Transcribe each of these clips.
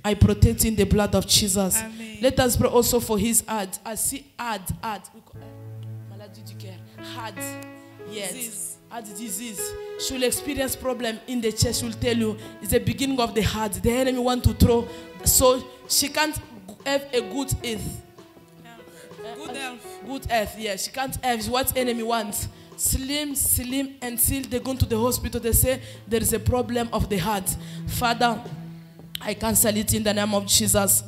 I protect in the blood of Jesus. Amen. Let us pray also for his heart. I see heart. Maladie du cœur. Heart. Yes. Disease. Heart disease. She will experience problem in the chest. She will tell you it's the beginning of the heart. The enemy want to throw. So she can't have a good health. Good health. Good health, yes. She can't have what enemy wants. Slim, until they go to the hospital. They say there is a problem of the heart. Father, I cancel it in the name of Jesus.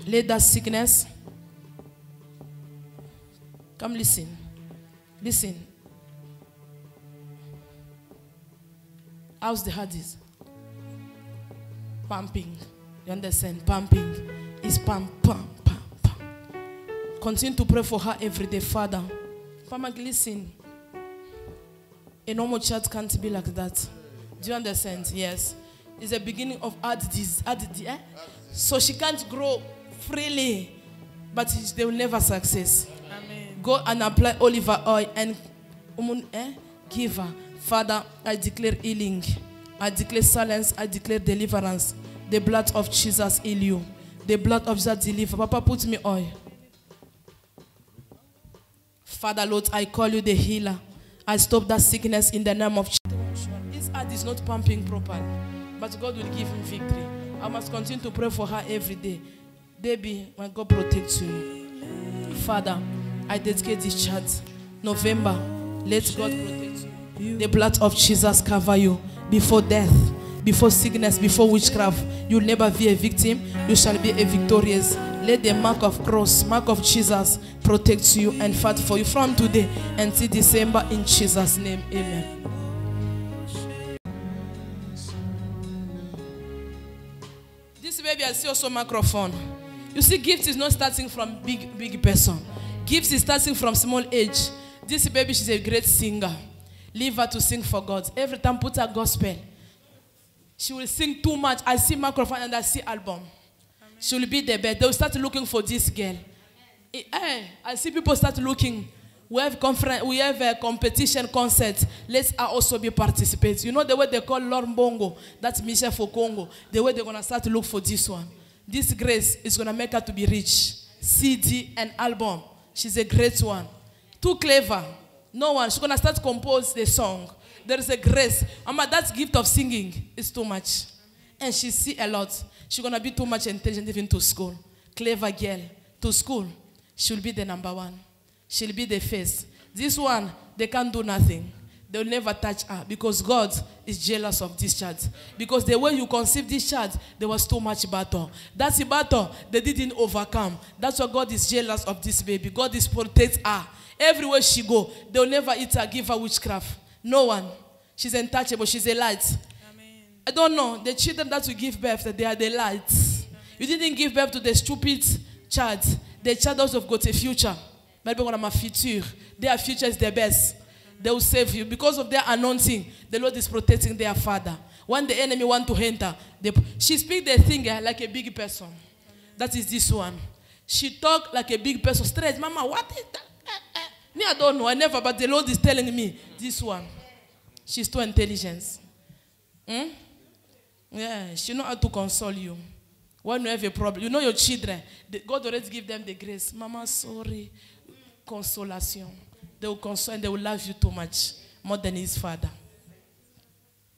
Let that sickness. Come listen. Listen. How's the heart is? Pumping. You understand? Pumping. It's pump. Continue to pray for her every day, Father. Mama, listen. A normal child can't be like that. Do you understand? Yes. It's the beginning of heart disease. So she can't grow freely, but they will never success. Amen. Go and apply olive oil and give her. Father, I declare healing. I declare silence. I declare deliverance. The blood of Jesus heal you. The blood of Jesus deliver. Papa, put me oil. Father, Lord, I call you the healer. I stop that sickness in the name of Jesus. His heart is not pumping properly, but God will give him victory. I must continue to pray for her every day. Baby, may God protect you. Father, I dedicate this child. November, let God protect you. The blood of Jesus cover you before death, before sickness, before witchcraft. You'll never be a victim. You shall be a victorious. Let the mark of cross, mark of Jesus protect you and fight for you from today until December in Jesus' name. Amen. This baby I see also microphone. You see, gift is not starting from big person. Gift is starting from small age. This baby, she's a great singer. Leave her to sing for God. Every time put her gospel. She will sing too much. I see microphone and I see album. She will be the best. They will start looking for this girl. I see people start looking. We have conference. We have a competition concert. Let's also be participants. You know the way they call Lord Bongo. That's Michelle for Congo. The way they're gonna start to look for this one. This grace is gonna make her to be rich. CD and album. She's a great one. Too clever. No one. She's gonna start to compose the song. There is a grace. That gift of singing is too much. And she see a lot. She's going to be too much intelligent even to school. Clever girl. To school, she'll be the number one. She'll be the first. This one, they can't do nothing. They'll never touch her because God is jealous of this child. Because the way you conceived this child, there was too much battle. That's the battle they didn't overcome. That's why God is jealous of this baby. God is protects her. Everywhere she go, they'll never eat her, give her witchcraft. No one. She's untouchable. She's a light. Amen. I don't know. The children that you give birth, they are the lights. Amen. You didn't give birth to the stupid child. The child also have got a future. But my future. Their future is the best. Amen. They will save you. Because of their anointing, the Lord is protecting their father. When the enemy want to enter, she speaks the thing like a big person. Amen. That is this one. She talk like a big person. Straight, Mama, what is that? Me, I don't know. I never, but the Lord is telling me this one. She's too intelligent. Yeah, she knows how to console you. When you have a problem, you know your children. God already give them the grace. Mama, sorry. Consolation. They will console and they will love you too much. More than his father.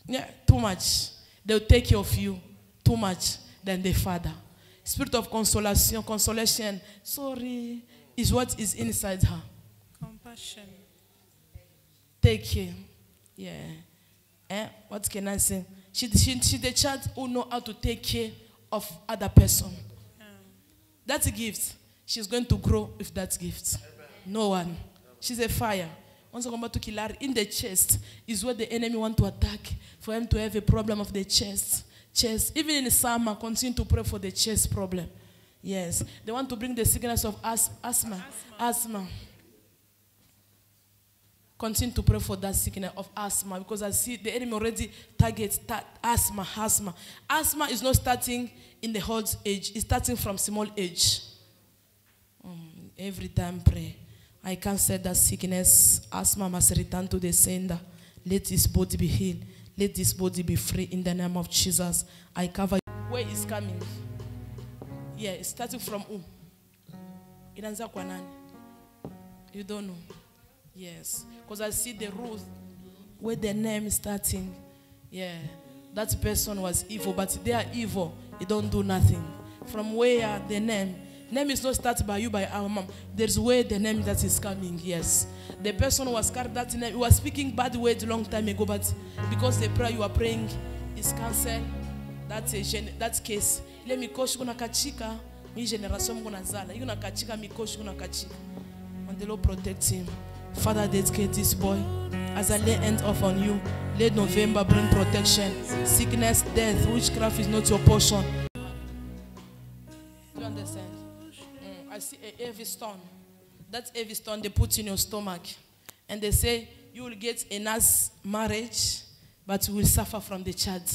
Yeah, too much. They will take care of you too much than the father. Spirit of consolation, sorry, is what is inside her. Compassion. Take care. Yeah. What can I say? She's the child who know how to take care of other person. That's a gift. She's going to grow with that gift. No one. She's a fire. Once I'm about to kill her in the chest is where the enemy want to attack for him to have a problem of the chest. Even in the summer, continue to pray for the chest problem. Yes. They want to bring the sickness of asthma. Continue to pray for that sickness of asthma because I see the enemy already targets asthma. Asthma is not starting in the old age. It's starting from small age. Every time pray. I cancel that sickness. Asthma must return to the sender. Let this body be healed. Let this body be free in the name of Jesus. I cover you. where it's coming. Yeah, it's starting from who? Inaanza kwa nani? You don't know. Yes. Because I see the root where the name is starting. Yeah. That person was evil, but they are evil. They don't do nothing. From where the name is not started by you, by our mom. There's where the name that is coming. Yes. The person was carried that name. He was speaking bad words a long time ago, but because the prayer you are praying is cancelled, that's case. Let me coach gonna kachika. Mi generation gonna zala. You gonna kachika mi coach gonna kachika. And the Lord protect him. Father, dedicate this boy. As I lay hands off on you, let November bring protection. Sickness, death, witchcraft is not your portion. Do you understand? I see a heavy stone. That heavy stone they put in your stomach. And they say, you will get a nice marriage, but you will suffer from the child.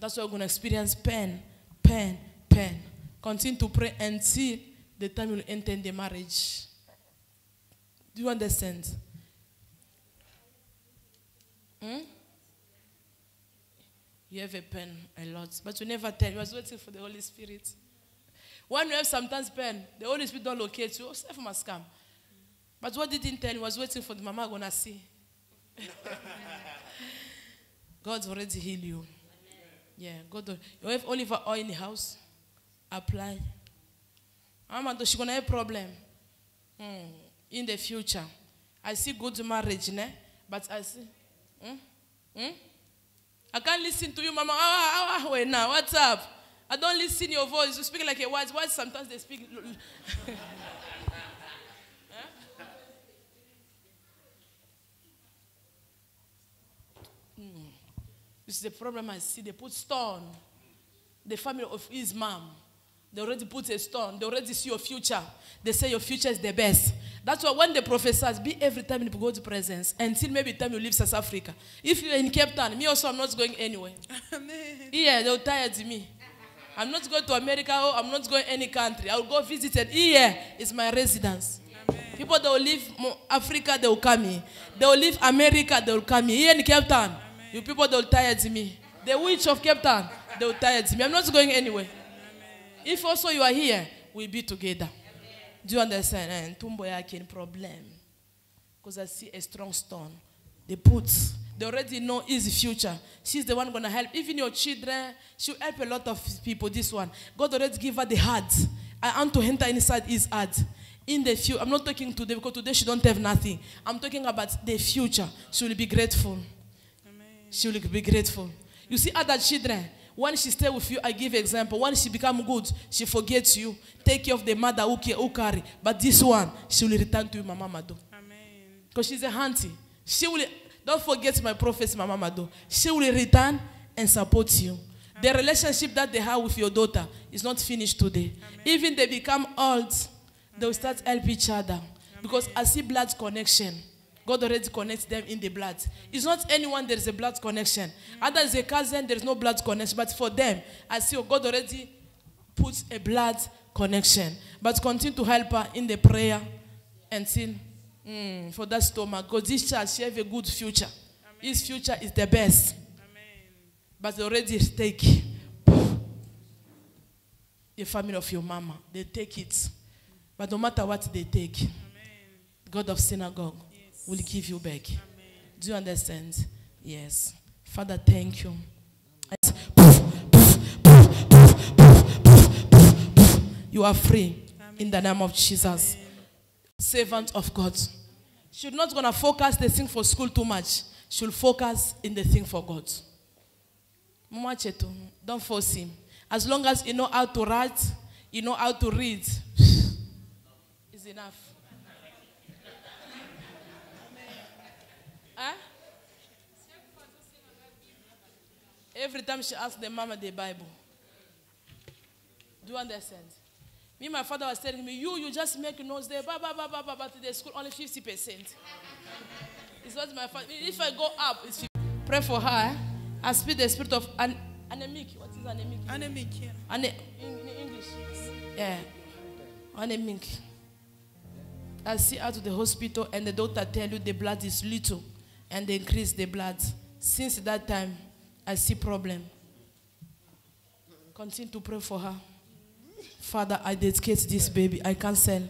That's why you're going to experience pain, pain, pain. Continue to pray until the time you will enter the marriage. Do you understand? You have a pain a lot, but you never tell. You was waiting for the Holy Spirit. When you have sometimes pain, the Holy Spirit don't locate you. Self must come. But what didn't tell you was waiting for the mama gonna see. God's already healed you. Yeah, God. You have olive oil in the house. Apply. Mama, she's gonna have a problem in the future. I see good marriage, but I see. I can't listen to you, Mama. Wait now, what's up? I don't listen to your voice. You speak like a white. Why sometimes they speak? This is the problem I see. They put stone. The family of his mom. They already put a stone. They already see your future. They say your future is the best. That's why when the prophesies, be every time in God's presence until maybe the time you leave South Africa. If you're in Cape Town, me also, I'm not going anywhere. Amen. Yeah, they'll tired of me. I'm not going to America or I'm not going any country. I'll go visit it. Here is my residence. Amen. People that will leave Africa, they will come here. They will leave America, they will come here. Here in Cape Town, Amen. You people, they will tired of me. The witch of Cape Town, they will tired of me. I'm not going anywhere. If also you are here, we'll be together. Amen. Do you understand? And Tumbo Yakin problem. Because I see a strong stone. They already know his future. She's the one going to help. Even your children, she'll help a lot of people, this one. God already give her the heart. I want to enter inside his heart. In the future, I'm not talking today because today she don't have nothing. I'm talking about the future. She will be grateful. Amen. She will be grateful. You see other children, when she stay with you, I give example. When she become good, she forgets you. Take care of the mother who carry. But this one, she will return to you, Mama Mado. Amen. Because she's a auntie. She will, don't forget my prophecy, Mama Mado. She will return and support you. Amen. The relationship that they have with your daughter is not finished today. Amen. Even they become old, they will start help each other. Amen. Because I see blood connection. God already connects them in the blood. It's not anyone there is a blood connection. Other is a cousin, there is no blood connection. But for them, I see God already puts a blood connection. But continue to help her in the prayer until for that stomach. Because this child, she have a good future. Amen. His future is the best. Amen. But they already take the family of your mama. They take it. But no matter what they take, Amen. God of synagogue will give you back. Amen. Do you understand? Yes. Father, thank you. You are free. Amen. In the name of Jesus. Amen. Servant of God. She's not going to focus the thing for school too much. She'll focus in the thing for God. Don't force him. As long as you know how to write, you know how to read, is enough. Huh? Every time she asks the mama the Bible. Do you understand? Me, my father was telling me, you just make notes there, but the school only 50%. It's not my father. If I go up, it's 50%. Pray for her. I speak the spirit of anemic. What is anemic? Anemic, yeah. In English. Yeah. Anemic. I see her to the hospital and the doctor tell you the blood is little and they increase the blood. Since that time, I see problem. Continue to pray for her. Father, I dedicate this baby. I cancel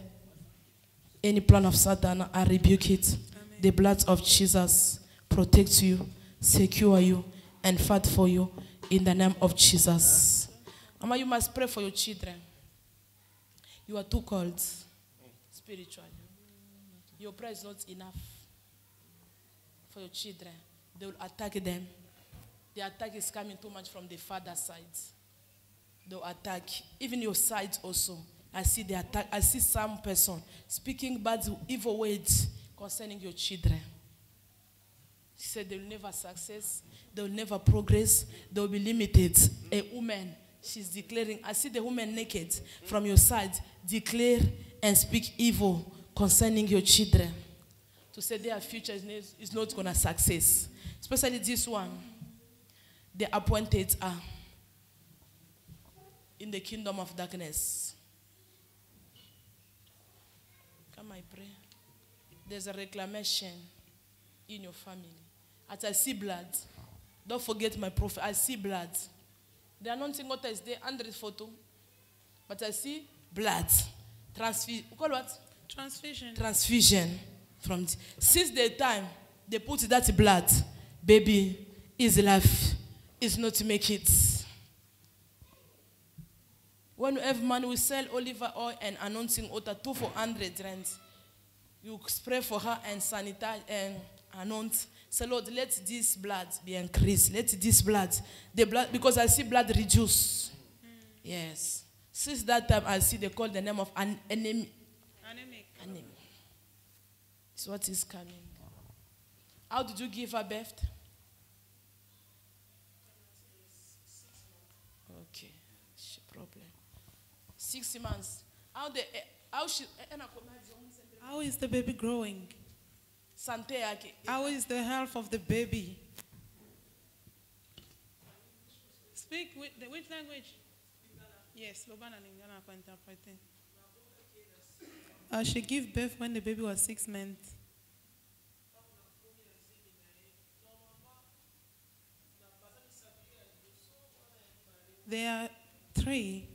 any plan of Satan. I rebuke it. Amen. The blood of Jesus protects you, secure you, and fight for you in the name of Jesus. Mama, you must pray for your children. You are too cold spiritually. Your prayer is not enough for your children. They will attack them. The attack is coming too much from the father's side. They will attack. Even your side also. I see the attack. I see some person speaking bad, evil words concerning your children. She said they will never success. They will never progress. They will be limited. A woman, she's declaring. I see the woman naked from your side. Declare and speak evil concerning your children. To say their future is not going to success. Especially this one. The appointed are in the kingdom of darkness. Come, I pray. There's a reclamation in your family. As I see blood, don't forget my prophet. I see blood. The anointing water is there, 100 photo. But I see blood. Transfusion. Call what? Transfusion. Transfusion. Since the time they put that blood, baby, his life is not to make it. When every man will sell olive oil and anointing water, 2 for 100 rands, you spray for her and sanitize and anoint. Say, Lord, let this blood be increased. Let this blood, the blood, because I see blood reduce. Yes. Since that time, I see they call the name of an enemy. Anemic. Enemy. It's what is coming. How did you give her birth? Okay, problem. 6 months. How is the baby growing? How is the health of the baby? Speak which language? Yes, Lobana Lingana for interpreting. She gave birth when the baby was 6 months. There are 3.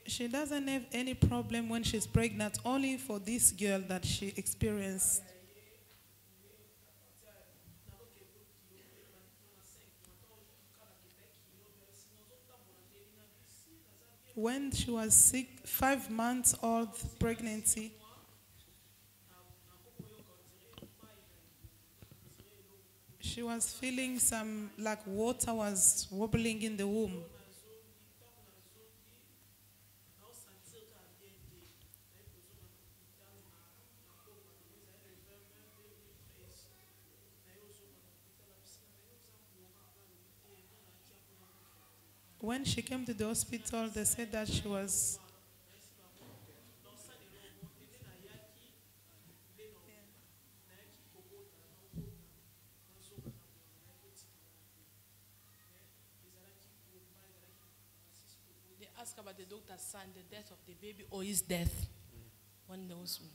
She doesn't have any problem when she's pregnant, only for this girl that she experienced. When she was 5 months old pregnancy, she was feeling some, like water was wobbling in the womb. When she came to the hospital, they said that she was... They ask about the doctor's son, the death of the baby or his death. One knows me.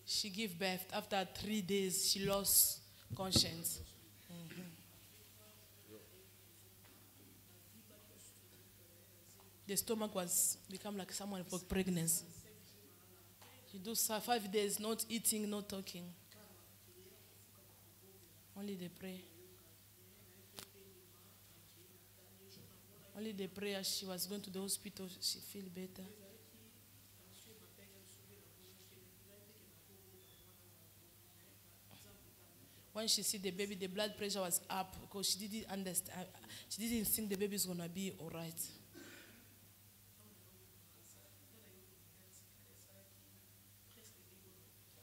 She gave birth. After 3 days, she lost conscience. The stomach was become like someone for pregnancy. She do 5 days, not eating, not talking. Only the prayer. Only the prayer. She was going to the hospital. She feel better. When she see the baby, the blood pressure was up because she didn't understand. She didn't think the baby is gonna be all right.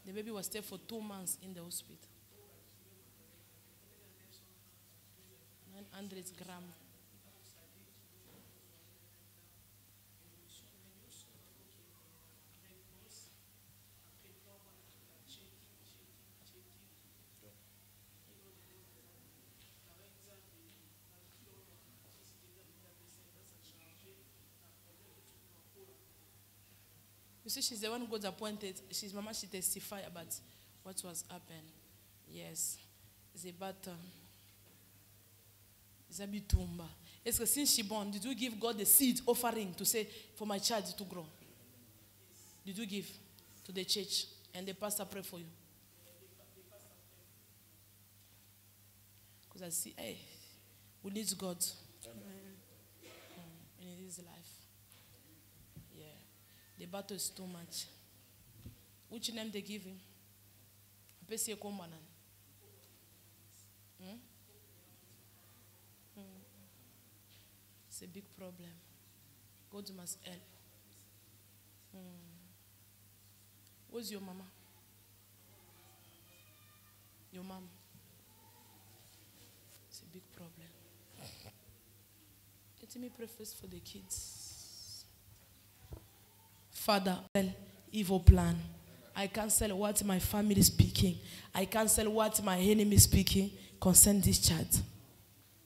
The baby was there for 2 months in the hospital. 900 grams. You see, she's the one who got appointed. She's Mama, she testified about what was happened. Yes. It's about Zabitumba. It's que since she born, did you give God the seed offering to say, for my child to grow? Did you give to the church? And the pastor pray for you? Because I see, hey, we need God. In his life. Yeah. The battle is too much. Which name they give him? It's a big problem. God must help. Where's your mama? Your mom? It's a big problem. Let me pray first for the kids. Father, evil plan. I cancel what my family is speaking. I cancel what my enemy is speaking concerning this child.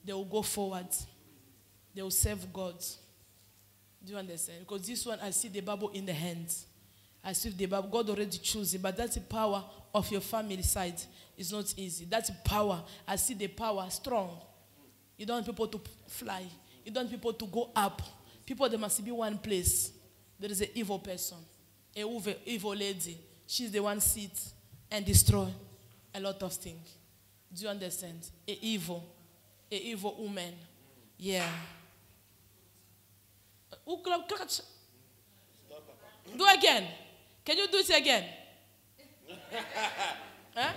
They will go forward. They will serve God. Do you understand? Because this one, I see the Bible in the hands. I see the Bible. God already chose it. But that's the power of your family side. It's not easy. That's the power. I see the power strong. You don't want people to fly. You don't want people to go up. People, there must be one place. There is an evil person. An evil lady. She's the one sit and destroy a lot of things. Do you understand? An evil woman. Yeah. Do again. Can you do it again? Huh?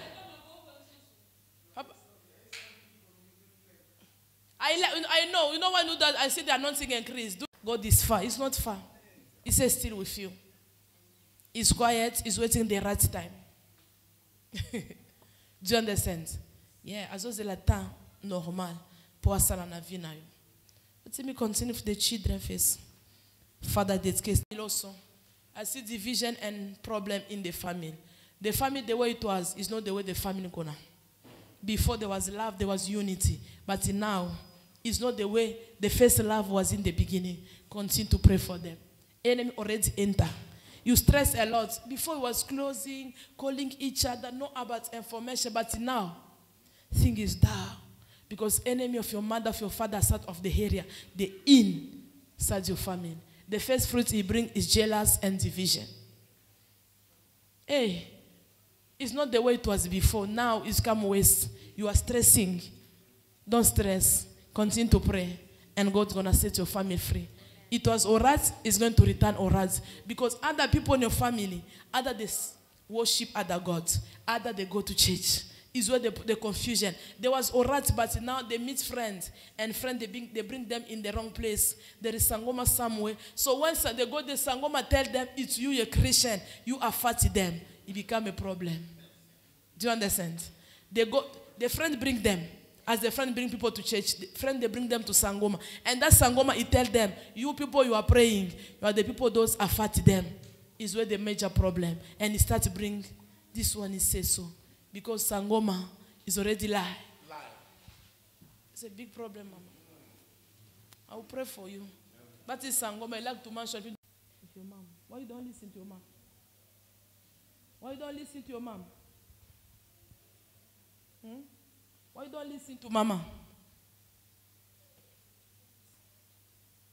I know. You know when you do that, I see the anointing increase. God is far. It's not far. He says still with you. He's quiet. He's waiting the right time. Do you understand? Yeah. As well as le temps normal pour ça dans la vie na yo. Let me continue with the children first. Father, this case also. I see division and problem in the family. The family, the way it was, is not the way the family gonna. Before there was love, there was unity. But now, it's not the way the first love was in the beginning. Continue to pray for them. Enemy already enter. You stress a lot. Before it was closing, calling each other, know about information. But now, thing is down. Because enemy of your mother, of your father, side of the area, the inside your family. The first fruit he brings is jealous and division. Hey, it's not the way it was before. Now it's come waste. You are stressing. Don't stress. Continue to pray. And God's going to set your family free. It was alright, it's going to return alright. Because other people in your family, other they worship other gods, other they go to church. Is where the confusion. There was alright, but now they meet friends. And friends, they bring them in the wrong place. There is Sangoma somewhere. So once they go to Sangoma, tell them, it's you, a Christian. You are fighting them. It become a problem. Do you understand? The friend bring them. As the friend bring people to church, the friend, they bring them to Sangoma. And that Sangoma, it tell them, you people, you are praying. You are the people, those are fighting them. Is where the major problem. And it starts to bring, this one is says so. Because Sangoma is already lie. It's a big problem, Mama. I will pray for you. That is Sangoma. I like to mention with your mom. Why you don't listen to your mom? Why you don't listen to your mom? Why you don't listen to Mama?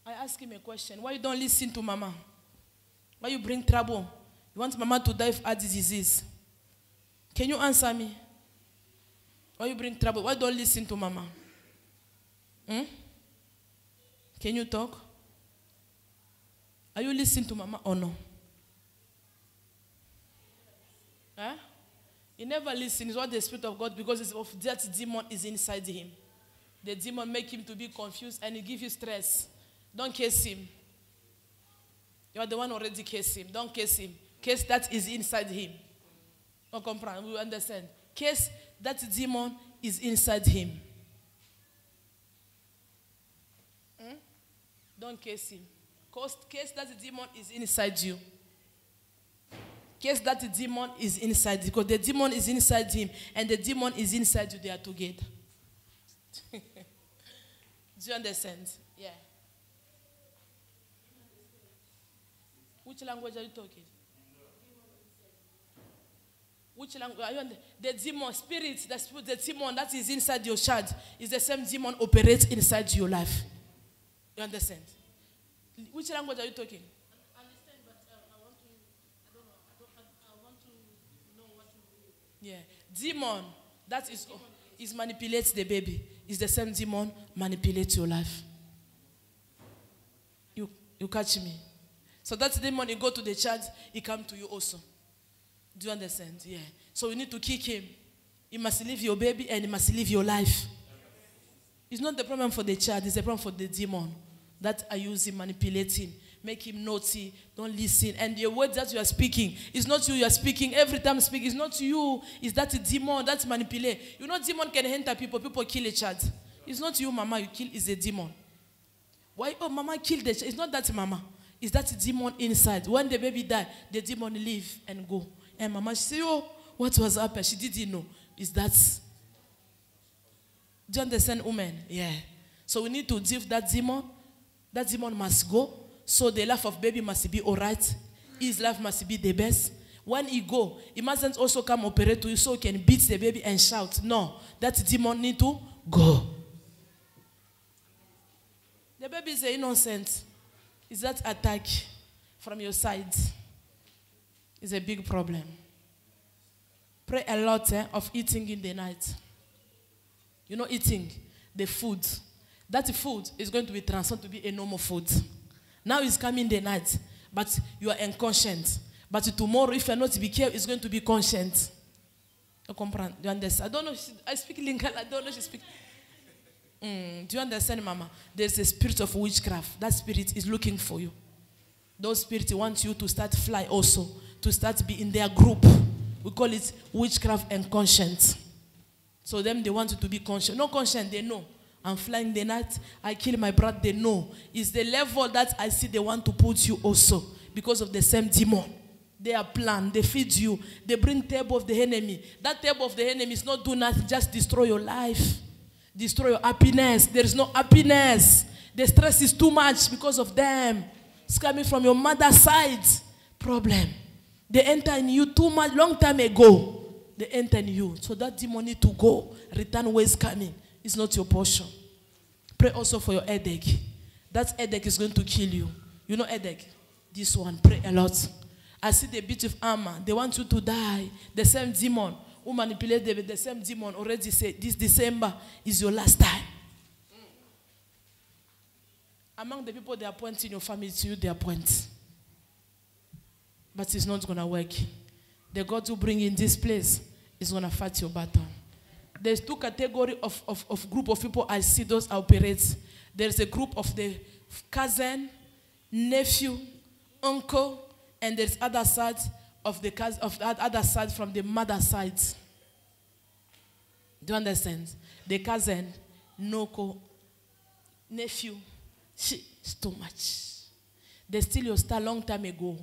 I ask him a question. Why you don't listen to Mama? Why you bring trouble? You want Mama to die of heart disease? Can you answer me? Why you bring trouble? Why don't listen to Mama? Can you talk? Are you listening to Mama or no? Huh? He never listens. It's what the Spirit of God, because it's of that demon is inside him. The demon make him to be confused and he give you stress. Don't curse him. You are the one already curse him. Don't curse him. Curse that is inside him. On comprend, we understand. Case that demon is inside him. Don't case him. Case that demon is inside you. Case that demon is inside you. Because the demon is inside him and the demon is inside you. They are together. Do you understand? Yeah. Which language are you talking? Which language? The demon spirit, the demon that is inside your child is the same demon operates inside your life. You understand? Which language are you talking? I understand, but I want to know what you mean. Yeah. Demon that is manipulates the baby. Is the same demon manipulates your life. You catch me? So that demon, you go to the child, he come to you also. Do you understand? Yeah. So you need to kick him. He must leave your baby and he must leave your life. It's not the problem for the child, it's the problem for the demon that are using, manipulating, make him naughty, don't listen. And the words that you are speaking, it's not you are speaking. Every time you speak, it's not you. It's that demon that's manipulate. You know, demon can enter people. People kill a child. It's not you, mama, you kill, it's a demon. Why? Oh, mama killed the child. It's not that mama. It's that demon inside. When the baby died, the demon leave and go. And mama, she say, oh, what was happened? She didn't know. Is that? Do you understand, woman? Yeah. So we need to deal with that demon. That demon must go. So the life of baby must be all right. His life must be the best. When he go, he mustn't also come operate to you so he can beat the baby and shout. No. That demon need to go. The baby is innocent. Is that attack from your side? It's a big problem. Pray a lot of eating in the night. You know, eating the food. That food is going to be transformed to be a normal food. Now it's coming in the night, but you are inconscient. But tomorrow, if you are not to be careful, it's going to be conscient. You comprehend? Do you understand? I don't know. I speak Lingala. I don't know. She speaks. Do you understand, Mama? There's a spirit of witchcraft. That spirit is looking for you. Those spirits want you to start fly also, to start be in their group. We call it witchcraft and conscience. So them, they want you to be conscious. No conscience, they know. I'm flying the night, I kill my brother, they know. It's the level that I see they want to put you also because of the same demon. They are planned, they feed you, they bring table of the enemy. That table of the enemy is not do nothing, just destroy your life. Destroy your happiness. There is no happiness. The stress is too much because of them. It's coming from your mother's side. Problem. They enter in you too much, long time ago. They enter in you. So that demon need to go. Return where it's coming. It's not your portion. Pray also for your headache. That headache is going to kill you. You know headache? This one. Pray a lot. I see the bit of armor. They want you to die. The same demon who manipulate the same demon already said, this December is your last time. Among the people they appoint in your family, to you they appoint. But it's not going to work. The God who bring in this place is going to fight your battle. There's two categories of group of people I see those operate. There's a group of the cousin, nephew, uncle, and there's other side of the other side from the mother side. Do you understand? The cousin, noko, nephew, it's too much. They steal your star long time ago.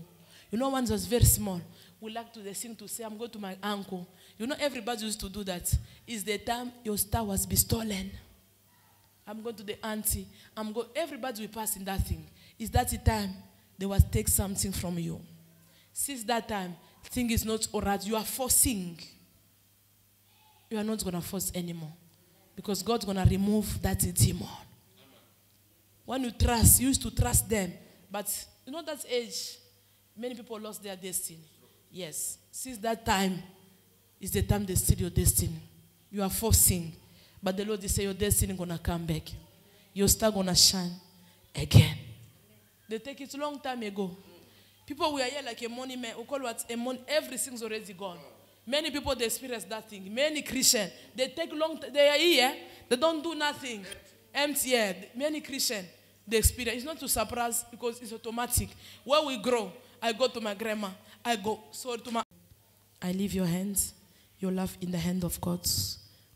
You know, one was very small. We like to sing to say, I'm going to my uncle. You know, everybody used to do that. It's the time your star was be stolen. I'm going to the auntie. Everybody will pass in that thing. It's that the time they will take something from you. Since that time, thing is not all right. You are forcing. You are not going to force anymore. Because God's going to remove that demon. When you trust, you used to trust them. But you know that age, many people lost their destiny. Yes. Since that time, is the time they steal your destiny. You are forcing. But the Lord is saying your destiny is going to come back. Your star going to shine again. They take it a long time ago. People were here like a money man. We call what a money. Everything's already gone. Many people, they experience that thing. Many Christians, they take long time. They are here. They don't do nothing. Empty. Yeah. Many Christians, they experience. It's not to surprise because it's automatic. Where we grow, I go to my grandma. I go. Sorry to my. I leave your hands, your life in the hand of God.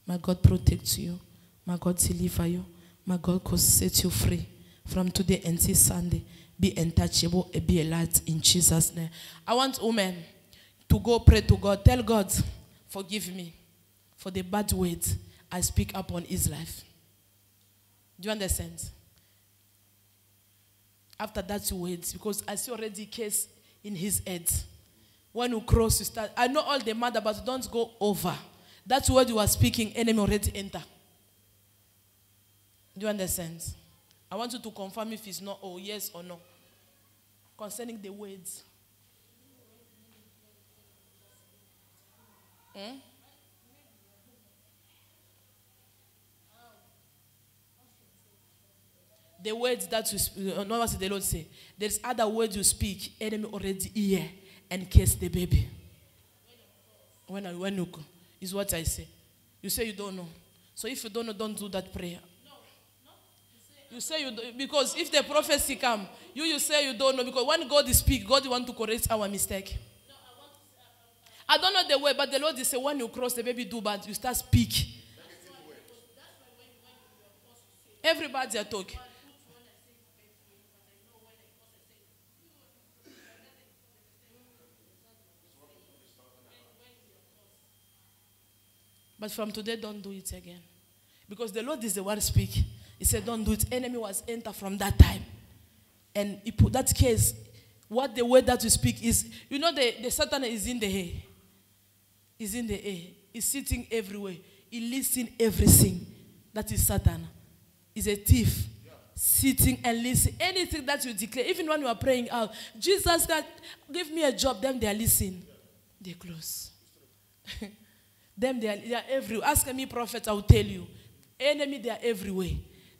My God protect you. My God deliver you. My God could set you free from today until Sunday. Be untouchable and be a light in Jesus' name. I want women to go pray to God. Tell God, forgive me for the bad words I speak upon his life. Do you understand? After that, you wait, because I see already case in his head. When you cross, you start. I know all the matter, but don't go over. That's what you are speaking, enemy already enter. Do you understand? I want you to confirm if it's not or yes or no. Concerning the words. The words that you speak, not what the Lord say. There's other words you speak, enemy already hear and kiss the baby. When you go, is what I say. You say you don't know. So if you don't know, don't do that prayer. You say you don't, because if the prophecy come, you say you don't know, because when God is speak, God want to correct our mistake. I don't know the way, but the Lord is say when you cross the baby do bad, you start speak. Everybody are talking. But from today, don't do it again. Because the Lord is the one speak. He said, don't do it. Enemy was enter from that time. And he put that case, what the word that you speak is, you know the Satan is in the air. He's in the air. He's sitting everywhere. He listens everything. That is Satan. He's a thief. Yeah. Sitting and listening. Anything that you declare, even when you are praying out, Jesus, God, give me a job, them they are listening. They close. Them they are everywhere. Ask me, prophet, I will tell you. Enemy, they are everywhere.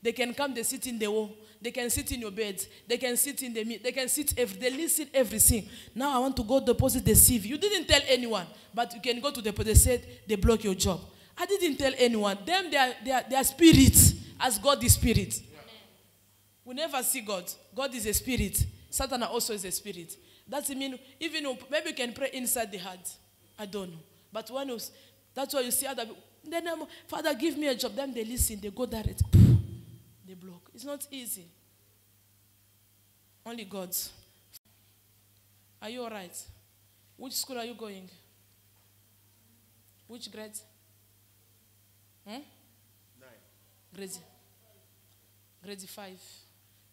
They can come, they sit in the wall. They can sit in your bed. They can sit in the meat. They can sit they listen everything. Now I want to go deposit the CV. You didn't tell anyone, but you can go to the they said they block your job. I didn't tell anyone. Them they are spirits, as God is spirit. Yeah. We never see God. God is a spirit. Satan also is a spirit. That's mean even maybe you can pray inside the heart. I don't know. But when you, that's why you see other people. Then Father, give me a job. Then they listen. They go direct. They block. It's not easy. Only God. Are you all right? Which school are you going? Which grade? 9. Grade 5.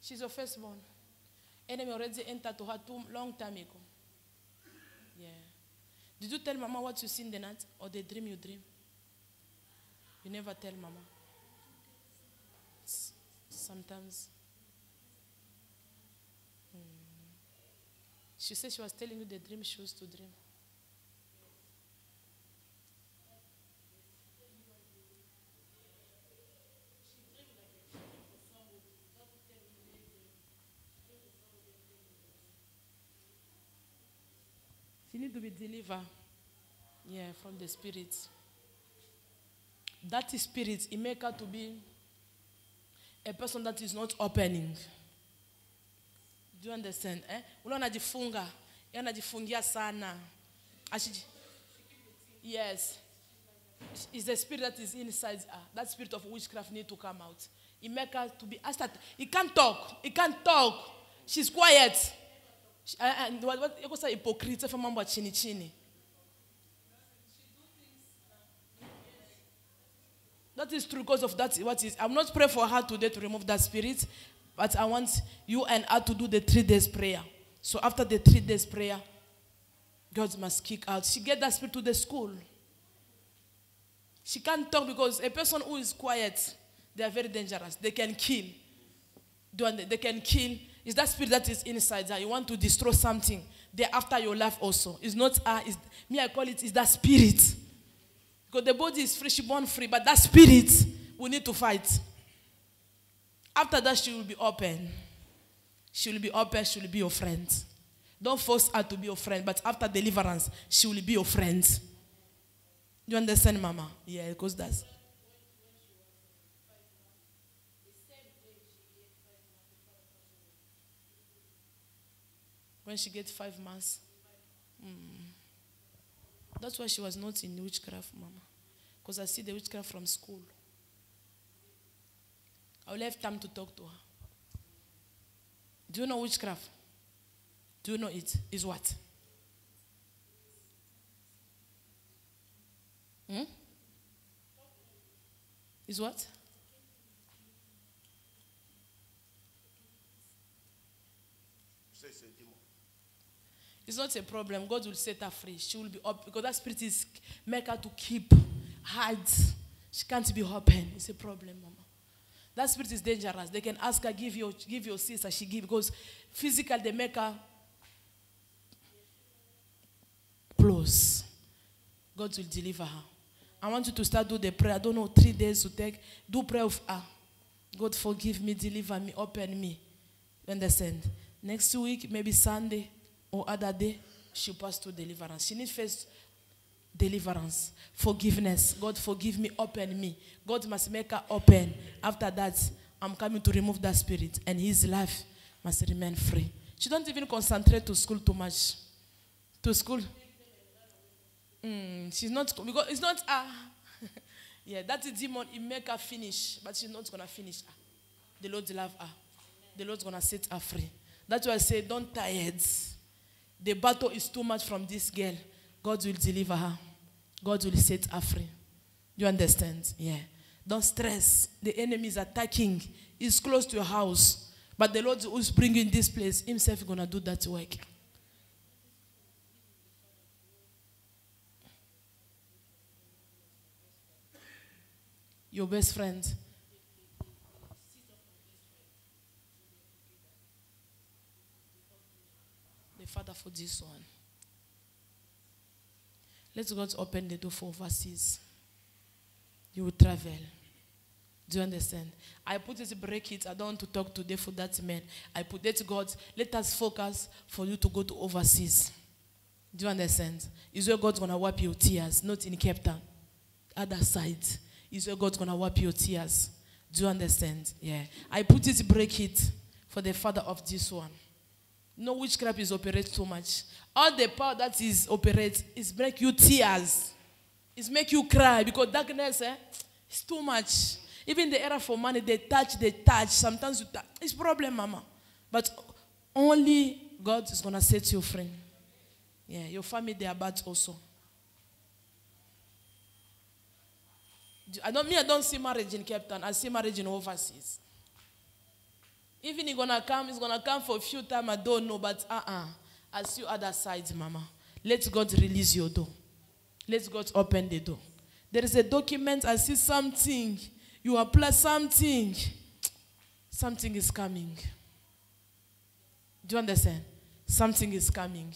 She's your firstborn. Enemy already entered to her too long time ago. Yeah. Did you tell Mama what you see in the night or the dream you dream? You never tell Mama. Sometimes. She said she was telling you the dream she used to dream. She needs to be delivered. Yeah, from the spirit. That spirit, it make her to be a person that is not opening. Do you understand? Unajifunga. Anajifungia sana. Yes. It's the spirit that is inside her. That spirit of witchcraft need to come out. It make her to be. He can't talk. He can't talk. She's quiet. And what you say hypocrite for mambo chini chini. That is true because of that. What is? I'm not praying for her today to remove that spirit, but I want you and her to do the 3 days prayer. So after the 3 days prayer, God must kick out. She get that spirit to the school. She can't talk because a person who is quiet, they are very dangerous. They can kill. They can kill. It's that spirit that is inside her. You want to destroy something. They're after your life also. It's not her. It's, me, I call it, it's that spirit. Because the body is free, she born free. But that spirit, we need to fight. After that, she will be open. She will be open. She will be your friend. Don't force her to be your friend. But after deliverance, she will be your friend. You understand, Mama? Yeah, because that's... When she gets 5 months. That's why she was not in witchcraft, Mama. Because I see the witchcraft from school. I will have time to talk to her. Do you know witchcraft? Do you know it? Is what? Is what? It's not a problem. God will set her free. She will be up because that spirit is make her to keep, hide. She can't be open. It's a problem, Mama. That spirit is dangerous. They can ask her, give your sister, she give, because physically they make her close. God will deliver her. I want you to start do the prayer. I don't know, 3 days to take. Do prayer of her. God forgive me, deliver me, open me. You understand? Next week, maybe Sunday or other day, she'll pass to deliverance. She needs first deliverance, forgiveness. God forgive me, open me. God must make her open. After that, I'm coming to remove that spirit, and his life must remain free. She don't even concentrate to school too much. To school. She's not, because it's not yeah, that is demon, it make her finish, but she's not going to finish her. The Lord love her. The Lord's going to set her free. That's why I say, don't tired. The battle is too much from this girl. God will deliver her. God will set her free. You understand? Yeah. Don't stress. The enemy is attacking. He's close to your house. But the Lord who's bringing you in this place, himself is going to do that work. Your best friend. The father for this one. Let God open the door for overseas. You will travel. Do you understand? I put it to break it. I don't want to talk today for that man. I put it to God. Let us focus for you to go to overseas. Do you understand? Is where God's going to wipe your tears, not in Cape Town. Other side. Is where God's going to wipe your tears. Do you understand? Yeah. I put it to break it for the father of this one. No witchcraft is operated too much. All the power that is operated is make you tears. It's make you cry because darkness, it's too much. Even the era for money, they touch. Sometimes you touch. It's problem, Mama. But only God is going to set you free. Yeah, your family, they are bad also. I don't see marriage in Cape Town. I see marriage in overseas. Even it's going to come for a few times, I don't know, but I see other sides, Mama. Let God release your door. Let God open the door. There is a document, I see something. You apply something. Something is coming. Do you understand? Something is coming.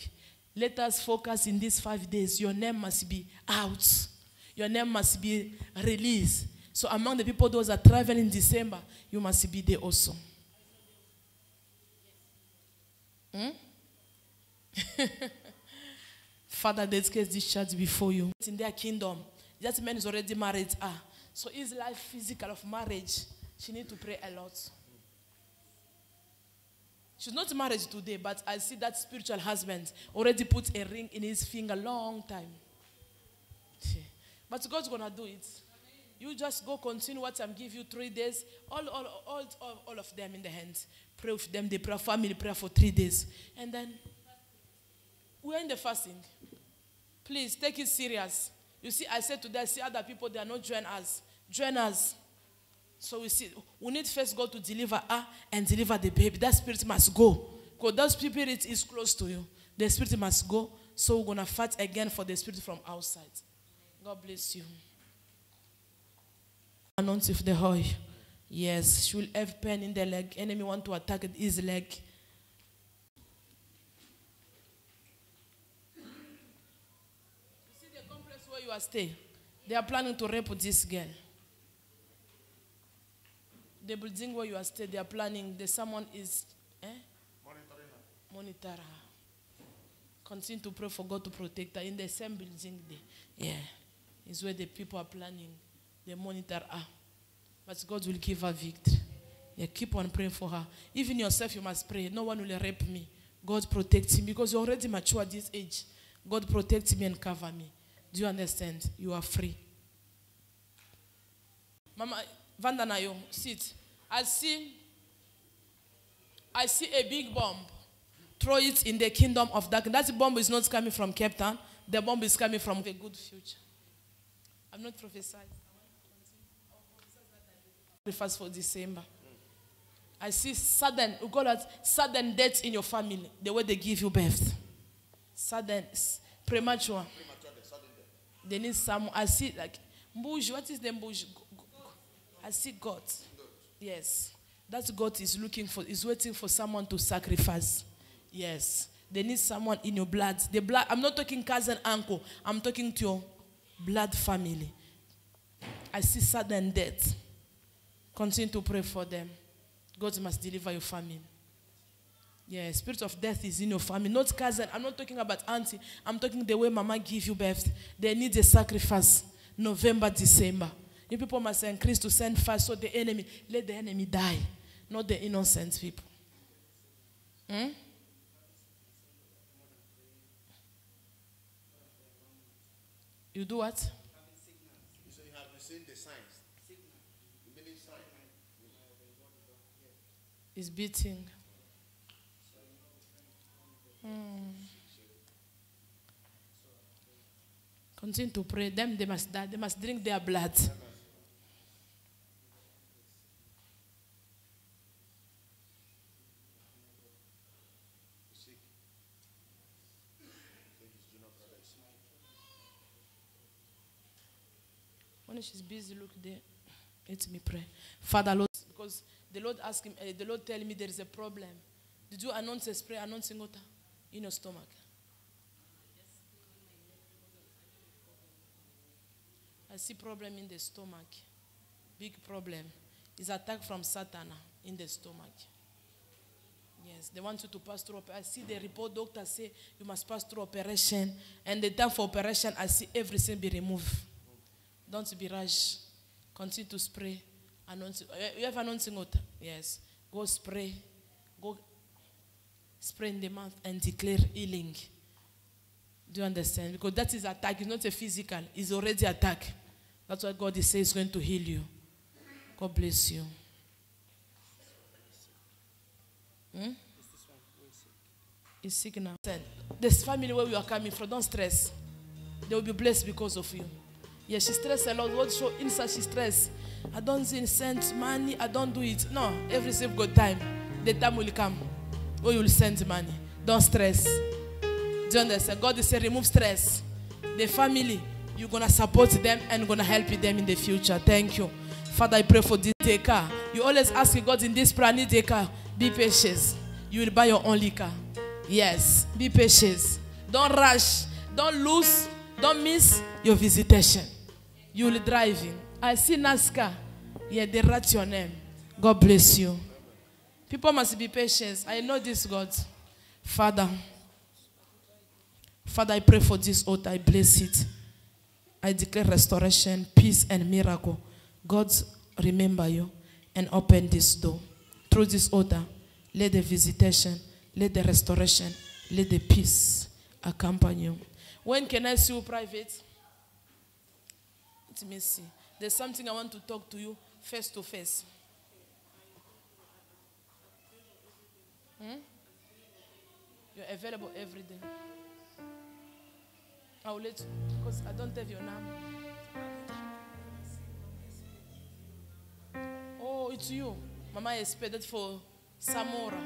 Let us focus in these 5 days. Your name must be out. Your name must be released. So among the people those are traveling in December, you must be there also. Father, dedicate this church before you. It's in their kingdom. That man is already married. So his life physical of marriage, she needs to pray a lot. She's not married today, but I see that spiritual husband already put a ring in his finger long time. But God's going to do it. You just go continue what I'm giving you 3 days. All of them in the hands. Pray with them. They pray family prayer for 3 days. And then we're in the fasting. Please take it serious. You see, I said today, I see other people, they are not join us. Join us. So we need first God to deliver her and deliver the baby. That spirit must go. Because that spirit is close to you. The spirit must go. So we're going to fight again for the spirit from outside. God bless you. Anoint with the oil. Yes, she will have pain in the leg. Enemy want to attack his leg. You see the complex where you are staying? They are planning to rape this girl. The building where you are staying, they are planning. Someone is monitor her. Continue to pray for God to protect her in the same building there. Yeah. It's where the people are planning. They monitor her. But God will give her victory. Yeah, keep on praying for her. Even yourself, you must pray. No one will rape me. God protects me because you're already mature at this age. God protects me and cover me. Do you understand? You are free. Mama, Vandanayo, sit. I see a big bomb. Throw it in the kingdom of darkness. That bomb is not coming from Cape Town. The bomb is coming from a good future. I'm not prophesying. Refers for December. I see sudden, we call it sudden death in your family, the way they give you birth. Sudden, premature. They need someone. I see like, Mbuj, what is the Mbuj? I see God. Yes. That God is looking for, is waiting for someone to sacrifice. Yes. They need someone in your blood. The blood. I'm not talking cousin, uncle. I'm talking to your blood family. I see sudden death. Continue to pray for them. God must deliver your family. Yeah, spirit of death is in your family. Not cousin. I'm not talking about auntie. I'm talking the way mama give you birth. They need a sacrifice. November, December. You people must increase to send fast so the enemy, let the enemy die. Not the innocent people. You do what? You say you have seen the signs. It's beating. Continue to pray. Them, they must die. They must drink their blood. When she's busy, look there. Let me pray. Father, Lord, because the Lord asked him, the Lord tell me there is a problem. Did you announce a spray, announcing water in your stomach? I see problem in the stomach. Big problem. It's attack from Satan in the stomach. Yes, they want you to pass through. I see the report doctor say you must pass through operation. And the time for operation, I see everything be removed. Don't be rush. Continue to spray. You have announcing water? Yes. Go spray. Go spray in the mouth and declare healing. Do you understand? Because that is attack. It's not a physical. It's already attack. That's why God is saying He's going to heal you. God bless you. He's sick now. This family where we are coming from, don't stress. They will be blessed because of you. Yeah, she stressed a lot. What show inside she stressed? I don't send money. I don't do it. No, every single good time. The time will come where you will send money. Don't stress. Do you understand? God is saying remove stress. The family, you're going to support them and going to help them in the future. Thank you. Father, I pray for this car. You always ask God in this prayer, I need a car. Be patient. You will buy your only car. Yes. Be patient. Don't rush. Don't lose. Don't miss your visitation. You will drive in. I see NASCAR. Yeah, they write your name. God bless you. People must be patient. I know this, God. Father, I pray for this altar. I bless it. I declare restoration, peace, and miracle. God, remember you and open this door. Through this altar, let the visitation, let the restoration, let the peace accompany you. When can I see you private? Let me see. There's something I want to talk to you face to face. You're available every day. I will let you, because I don't have your number. Oh, it's you. Mama expected for Samora.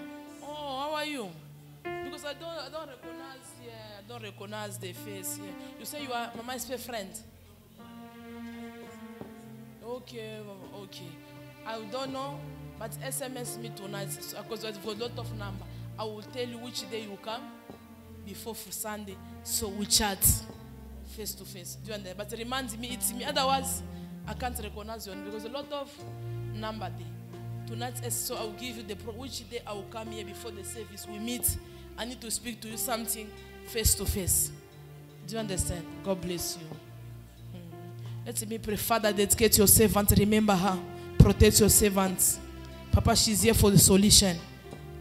Oh, how are you? Because I don't recognize the face here. You say you are Mama's friend. Okay. I don't know, but SMS me tonight because I've got a lot of number. I will tell you which day you come before for Sunday, so we chat face to face. Do you understand? But remind me, it's me. Otherwise, I can't recognize you because a lot of number there. Tonight, so I will give you which day I will come here before the service. We meet. I need to speak to you something face to face. Do you understand? God bless you. Let me pray. Father, dedicate your servant. Remember her. Protect your servant. Papa, she's here for the solution.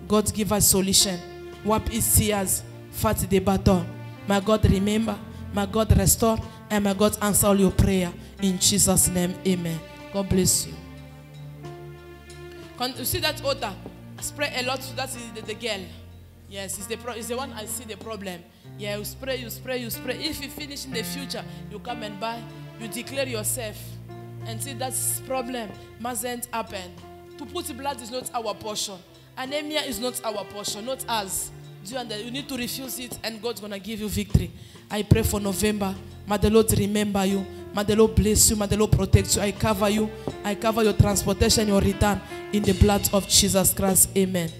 God give us solution. Wipe his tears. Fight the battle. My God, remember. My God, restore. And my God, answer all your prayer. In Jesus' name, amen. God bless you. You see that altar? Spray a lot. That's the girl. Yes, it's the one I see the problem. Yeah, you spray. If you finish in the future, you come and buy. You declare yourself and see that problem mustn't happen. To put blood is not our portion. Anemia is not our portion, not us. You need to refuse it and God's going to give you victory. I pray for November. May the Lord remember you. May the Lord bless you. May the Lord protect you. I cover you. I cover your transportation, your return in the blood of Jesus Christ. Amen.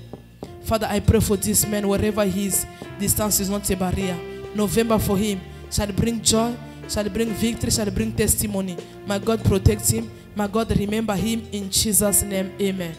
Father, I pray for this man wherever he is. Distance is not a barrier. November for him shall bring joy, shall bring victory, shall bring testimony. My God protect him. My God remember him in Jesus' name. Amen.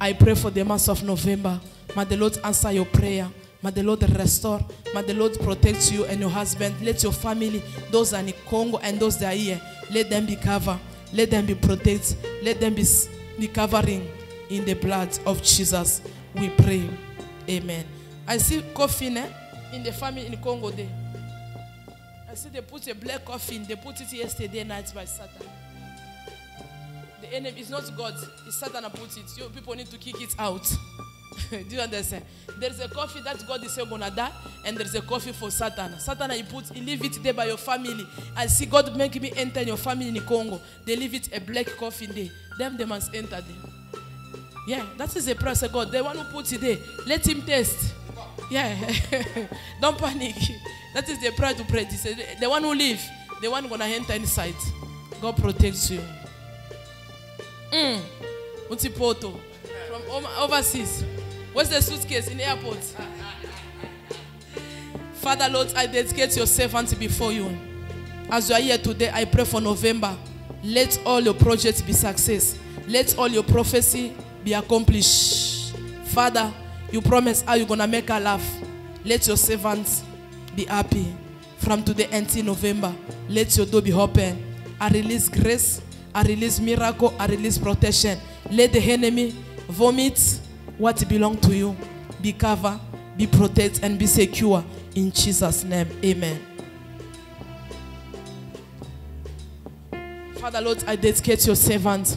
I pray for the month of November. May the Lord answer your prayer. May the Lord restore. May the Lord protect you and your husband. Let your family, those are in Congo and those that are here, let them be covered. Let them be protected. Let them be covering in the blood of Jesus. We pray. Amen. I see coffin in the family in Congo there. I see they put a black coffin. They put it yesterday night by Satan. The enemy is not God. It's Satan that put it. You people need to kick it out. Do you understand? There's a coffee that God is saying gonna die, and there's a coffee for Satan. Satan, he leave it there by your family. I see God make me enter in your family in Congo. They leave it a black coffin there. Them they must enter there. Yeah, that is a prayer. Say, God, the one who puts it there, let him taste. Yeah, don't panic. That is the prayer to pray. This the one who live, the one gonna enter inside. God protects you. Utipoto from overseas. What's the suitcase in the airport? Father, Lord, I dedicate your servant before you. As you are here today, I pray for November. Let all your projects be success. Let all your prophecy be accomplished. Father, you promise how you're going to make her laugh. Let your servants be happy. From today until November, let your door be open. I release grace. I release miracle. I release protection. Let the enemy vomit what belongs to you. Be covered, be protected, and be secure. In Jesus' name, amen. Father, Lord, I dedicate your servant.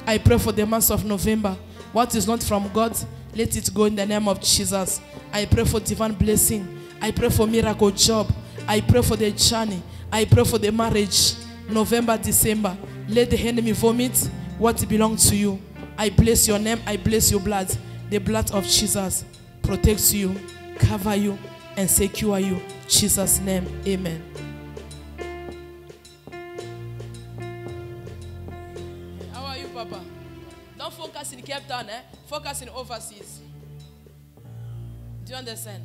I pray for the month of November. What is not from God, let it go in the name of Jesus. I pray for divine blessing. I pray for miracle job. I pray for the journey. I pray for the marriage. November, December. Let the enemy vomit what belongs to you. I bless your name. I bless your blood. The blood of Jesus protects you, cover you, and secure you. In Jesus' name, amen. How are you, Papa? Don't focus in Cape Town, focus in overseas. Do you understand?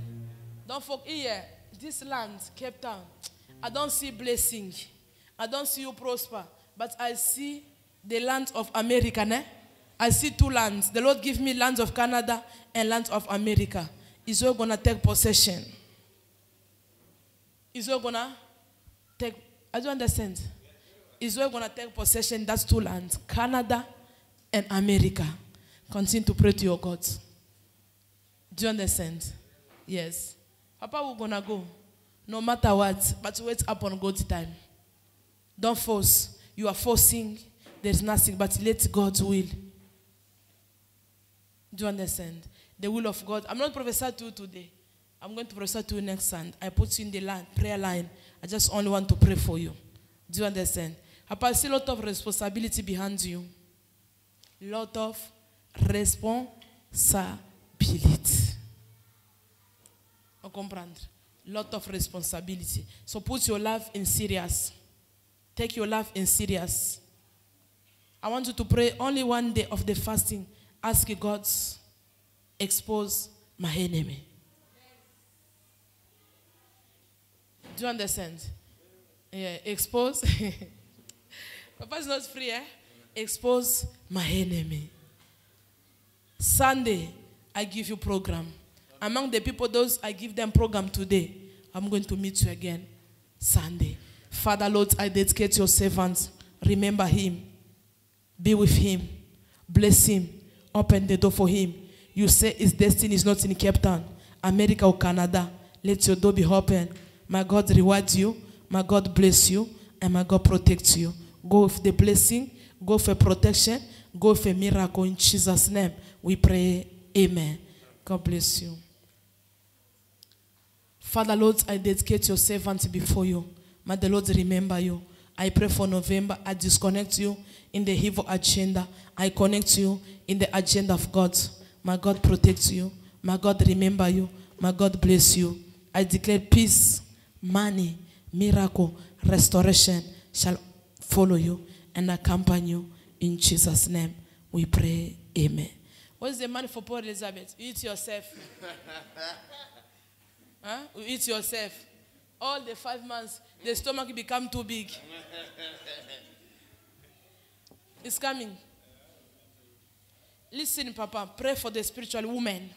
Don't focus here. This land, Cape Town, I don't see blessing. I don't see you prosper. But I see the land of America. I see two lands. The Lord give me lands of Canada and lands of America. Israel gonna take possession. Israel gonna take, I don't understand. Israel gonna take possession. That's two lands, Canada and America. Continue to pray to your God. Do you understand? Yes. Papa, we're gonna go. No matter what, but wait upon God's time. Don't force. You are forcing. There's nothing, but let God's will. Do you understand? The will of God. I'm not prophesying to you today. I'm going to prophesy to you next Sunday. I put you in the prayer line. I just only want to pray for you. Do you understand? I see a lot of responsibility behind you. Lot of responsibility. You comprendre? Lot of responsibility. So put your life in serious. Take your life in serious. I want you to pray only one day of the fasting. Ask God, expose my enemy. Do you understand? Yeah, expose. Papa is not free, Expose my enemy. Sunday, I give you program. Among the people, those I give them program today, I'm going to meet you again Sunday. Father, Lord, I dedicate your servants. Remember him. Be with him. Bless him. Open the door for him. You say his destiny is not in Cape Town, America or Canada. Let your door be open. My God reward you. My God bless you. And my God protect you. Go with the blessing. Go for protection. Go for miracle in Jesus' name. We pray. Amen. God bless you. Father, Lord, I dedicate your servant before you. May the Lord remember you. I pray for November. I disconnect you in the evil agenda. I connect you in the agenda of God. May God protect you. May God remember you. May God bless you. I declare peace, money, miracle, restoration shall follow you and accompany you. In Jesus' name we pray. Amen. What is the money for poor Elizabeth? You eat yourself. Huh? You eat yourself. All the 5 months, the stomach become too big. It's coming. Listen, Papa, pray for the spiritual woman.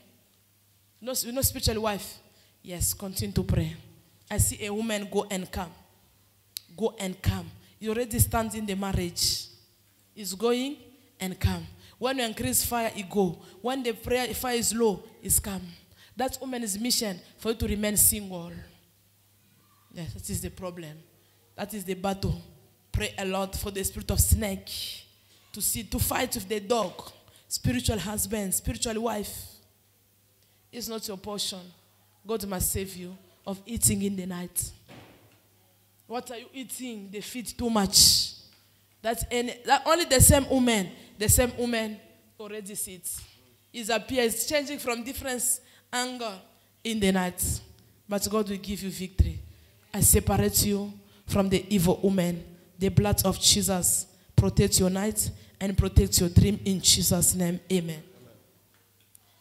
No spiritual wife. Yes, continue to pray. I see a woman go and come. Go and come. You already stand in the marriage. It's going and come. When you increase fire, it go. When the fire is low, it's come. That woman's mission for you to remain single. Yes, that is the problem. That is the battle. Pray a lot for the spirit of snake. To fight with the dog. Spiritual husband, spiritual wife. It's not your portion. God must save you of eating in the night. What are you eating? They feed too much. That only the same woman already sits. It appears changing from different angle in the night. But God will give you victory. I separate you from the evil woman. The blood of Jesus protect your night and protect your dream in Jesus' name. Amen.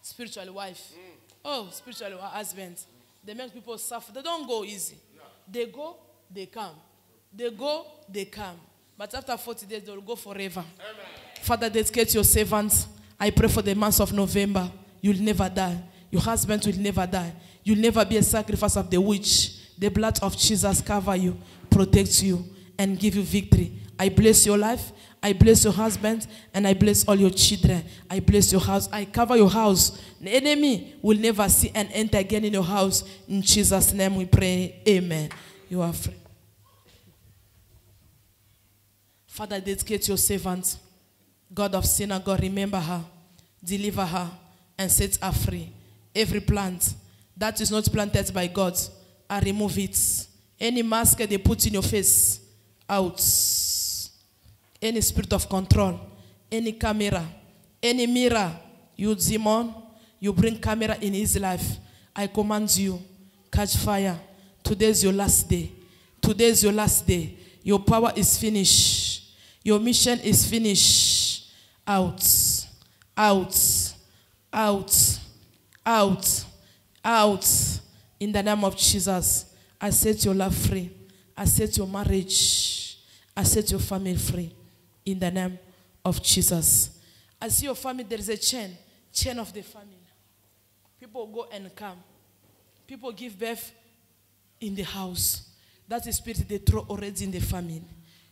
Spiritual wife. Oh, spiritual husband. They make people suffer. They don't go easy. They go, they come. They go, they come. But after 40 days, they will go forever. Amen. Father, dedicate your servants. I pray for the month of November. You'll never die. Your husband will never die. You'll never be a sacrifice of the witch. The blood of Jesus cover you, protect you, and give you victory. I bless your life. I bless your husband, and I bless all your children. I bless your house. I cover your house. The enemy will never see and enter again in your house. In Jesus' name we pray. Amen. You are free. Father, dedicate your servant. God of synagogue, remember her, deliver her, and set her free. Every plant that is not planted by God, I remove it. Any mask they put in your face, out. Any spirit of control, any camera, any mirror, you demon, you bring camera in his life. I command you, catch fire. Today is your last day. Today is your last day. Your power is finished. Your mission is finished. Out, out, out, out, out. In the name of Jesus, I set your love free. I set your marriage. I set your family free. In the name of Jesus. I see your family, there is a chain of the family. People go and come. People give birth in the house. That is spirit they throw already in the family.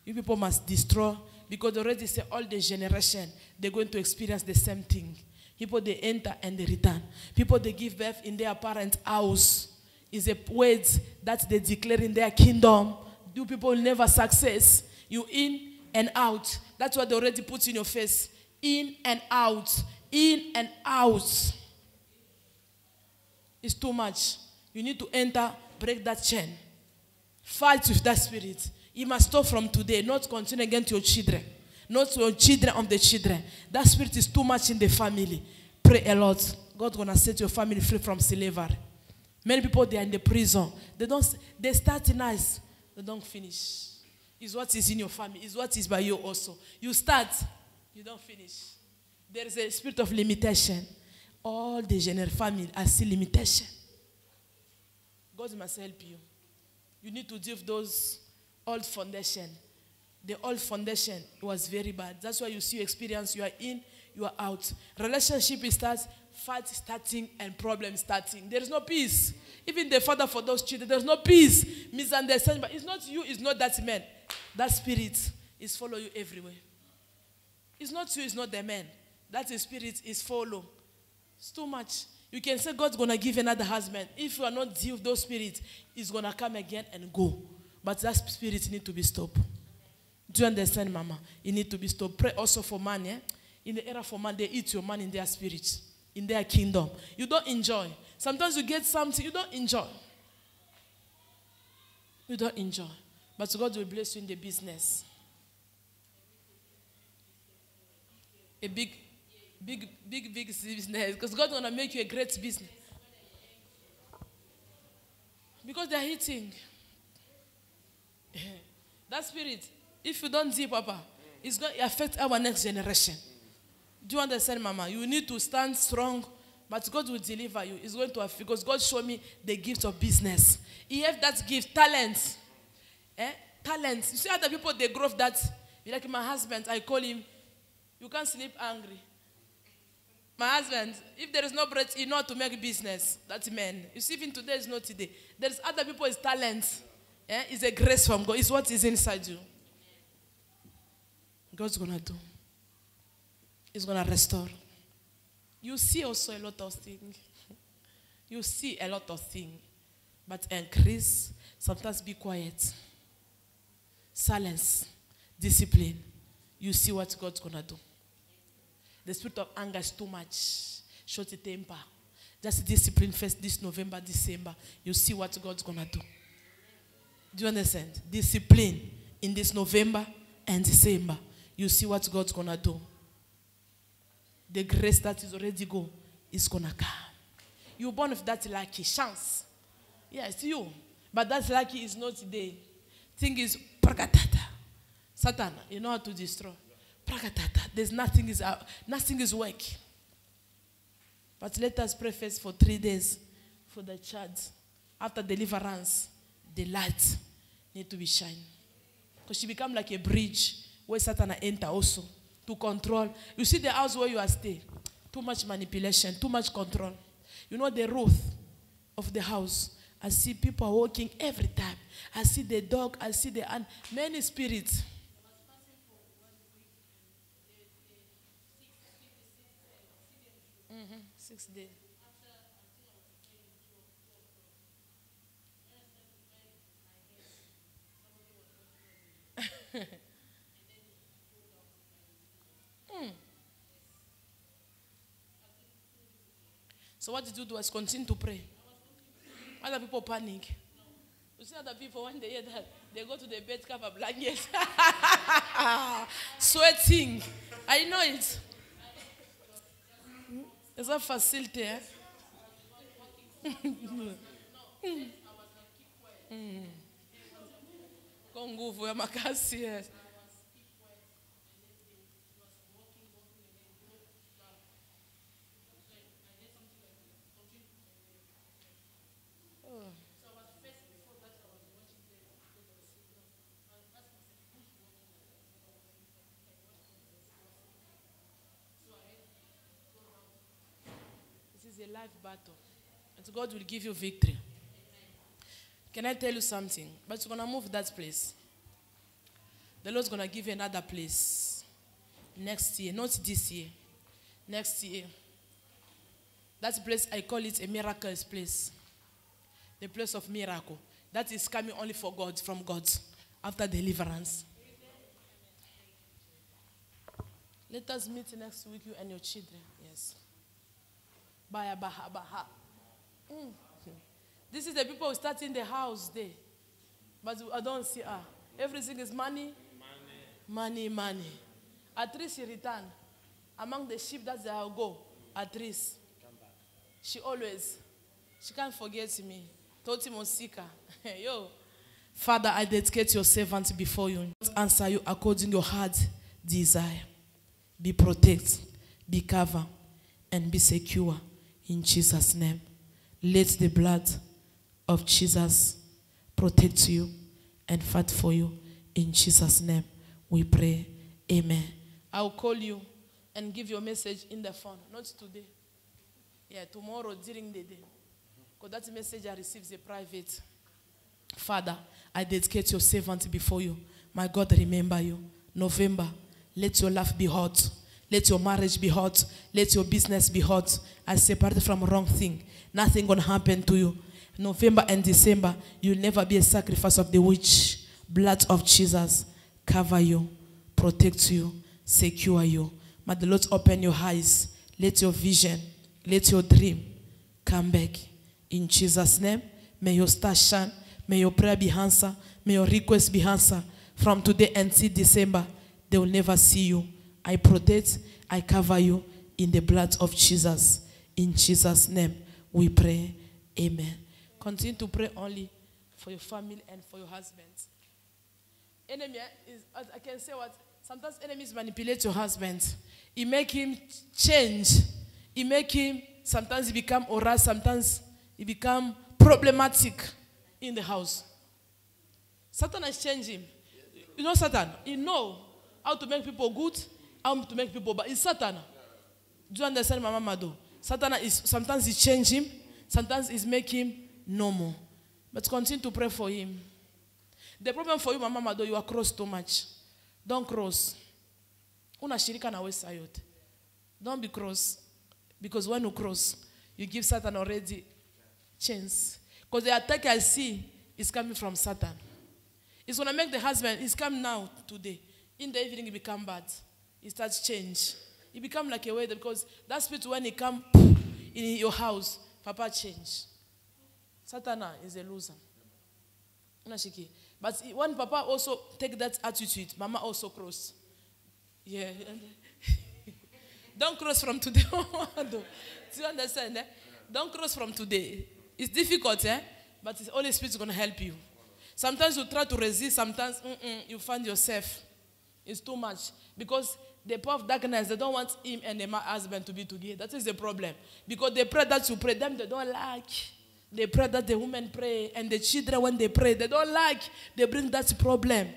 You people must destroy, because they already say all the generation, they're going to experience the same thing. People, they enter and they return. People, they give birth in their parents' house. Is a word that they declare in their kingdom. Do people never success? You in and out. That's what they already put in your face. In and out. In and out. It's too much. You need to enter, break that chain. Fight with that spirit. You must stop from today, not continue again to your children. Not to your children of the children. That spirit is too much in the family. Pray a lot. God's going to set your family free from slavery. Many people, they are in the prison. They start nice. They don't finish. It's what is in your family. It's what is by you also. You start. You don't finish. There is a spirit of limitation. All the general family are still limitation. God must help you. You need to deal with those old foundation. The old foundation was very bad. That's why you see your experience. You are in, you are out. Relationship starts, fight starting, and problem starting. There is no peace. Even the father for those children, there is no peace. Misunderstanding. But it's not you, it's not that man. That spirit is follow you everywhere. It's not you, it's not the man. That spirit is follow. It's too much. You can say God's going to give another husband. If you are not deal with those spirits, it's going to come again and go. But that spirit need to be stopped. Do you understand, Mama? It need to be stopped. Pray also for man, eh? In the era for man, they eat your man in their spirit, in their kingdom. You don't enjoy. Sometimes you get something, you don't enjoy. You don't enjoy. But God will bless you in the business. A big big business. Because God's going to make you a great business. Because they're eating. That spirit, if you don't see, Papa, it's going to affect our next generation. Do you understand, Mama? You need to stand strong, but God will deliver you. It's going to affect, because God showed me the gift of business. He has that gift, talent. Talent. You see other people, they grow that. Like my husband, I call him, you can't sleep angry. My husband, if there is no bread, he knows how to make business. That's man. You see, even today is not today. There's other people's talent. It's a grace from God. It's what is inside you. God's going to do. He's going to restore. You see also a lot of things. You see a lot of things. But increase, sometimes be quiet. Silence, discipline. You see what God's going to do. The spirit of anger is too much. Short temper. Just discipline first this November, December. You see what God's going to do. Do you understand? Discipline in this November and December. You see what God's going to do. The grace that is already go is going to come. You're born with that lucky chance. Yes, you. But that lucky is not today. Thing is, prakatata. Satan, you know how to destroy. Prakatata. There's nothing is working. But let us pray first for 3 days for the child. After deliverance, the light need to be shine. Because she become like a bridge where Satan enter also to control. You see the house where you are staying. Too much manipulation, too much control. You know the roof of the house. I see people walking every time. I see the dog, I see the many spirits. 6 days. So what did you do was continue to pray. Other people panic. You see other people, when they hear that, they go to the bed, cover blankets. Sweating. I know it. It's a facility, eh? Konguvu ya makasi, yes. A life battle, and God will give you victory. Can I tell you something? But you're going to move that place. The Lord's going to give you another place next year, not this year, next year. That place, I call it a miraculous place, the place of miracle. That is coming only for God, from God, after deliverance. Let us meet next week, you and your children. Yes. Baya baha baha. This is the people who start in the house there. But I don't see her. Everything is money. Money, money. At least she return. Among the sheep that they will go, at least. She can't forget me. Toti Mosika. Yo. Father, I dedicate your servant before you. Answer you according to your heart desire. Be protected, be covered, and be secure. In Jesus' name, let the blood of Jesus protect you and fight for you. In Jesus' name, we pray. Amen. I'll call you and give your message in the phone. Not today. Yeah, tomorrow during the day. Because that message I received is a private. Father, I dedicate your servant before you. My God, remember you. November, let your life be hot. Let your marriage be hot. Let your business be hot. I separate from wrong thing. Nothing going to happen to you. November and December, you'll never be a sacrifice of the witch. Blood of Jesus cover you, protect you, secure you. May the Lord open your eyes. Let your vision, let your dream come back. In Jesus' name, may your star shine. May your prayer be answered. May your request be answered. From today until December, they will never see you. I protect, I cover you in the blood of Jesus. In Jesus' name, we pray. Amen. Continue to pray only for your family and for your husband. Enemy is, I can say what, sometimes enemies manipulate your husband. It make him change. It make him, sometimes he become oral, sometimes he become problematic in the house. Satan has changed him. You know Satan? He know how to make people good, how to make people bad. It's Satan. Do you understand, Mama Mado? Satan is, sometimes he change him, sometimes he make him normal. But continue to pray for him. The problem for you, Mama Mado, you are cross too much. Don't cross. Unashirika na wesa yote. Don't be cross. Because when you cross, you give Satan already chance. Because the attack I see is coming from Satan. It's going to make the husband, he's come now, today. In the evening, he become bad. He starts change. He become like a waiter because that spirit, when he come in your house, Papa change. Satan is a loser. But when Papa also take that attitude, Mama also cross. Yeah. Don't cross from today. Do you understand? Eh? Don't cross from today. It's difficult, eh? But the Holy Spirit is going to help you. Sometimes you try to resist, sometimes you find yourself. It's too much. Because the power of darkness, they don't want him and the husband to be together. That is the problem. Because they pray that you pray, them they don't like. They pray that the women pray, and the children when they pray, they don't like. They bring that problem.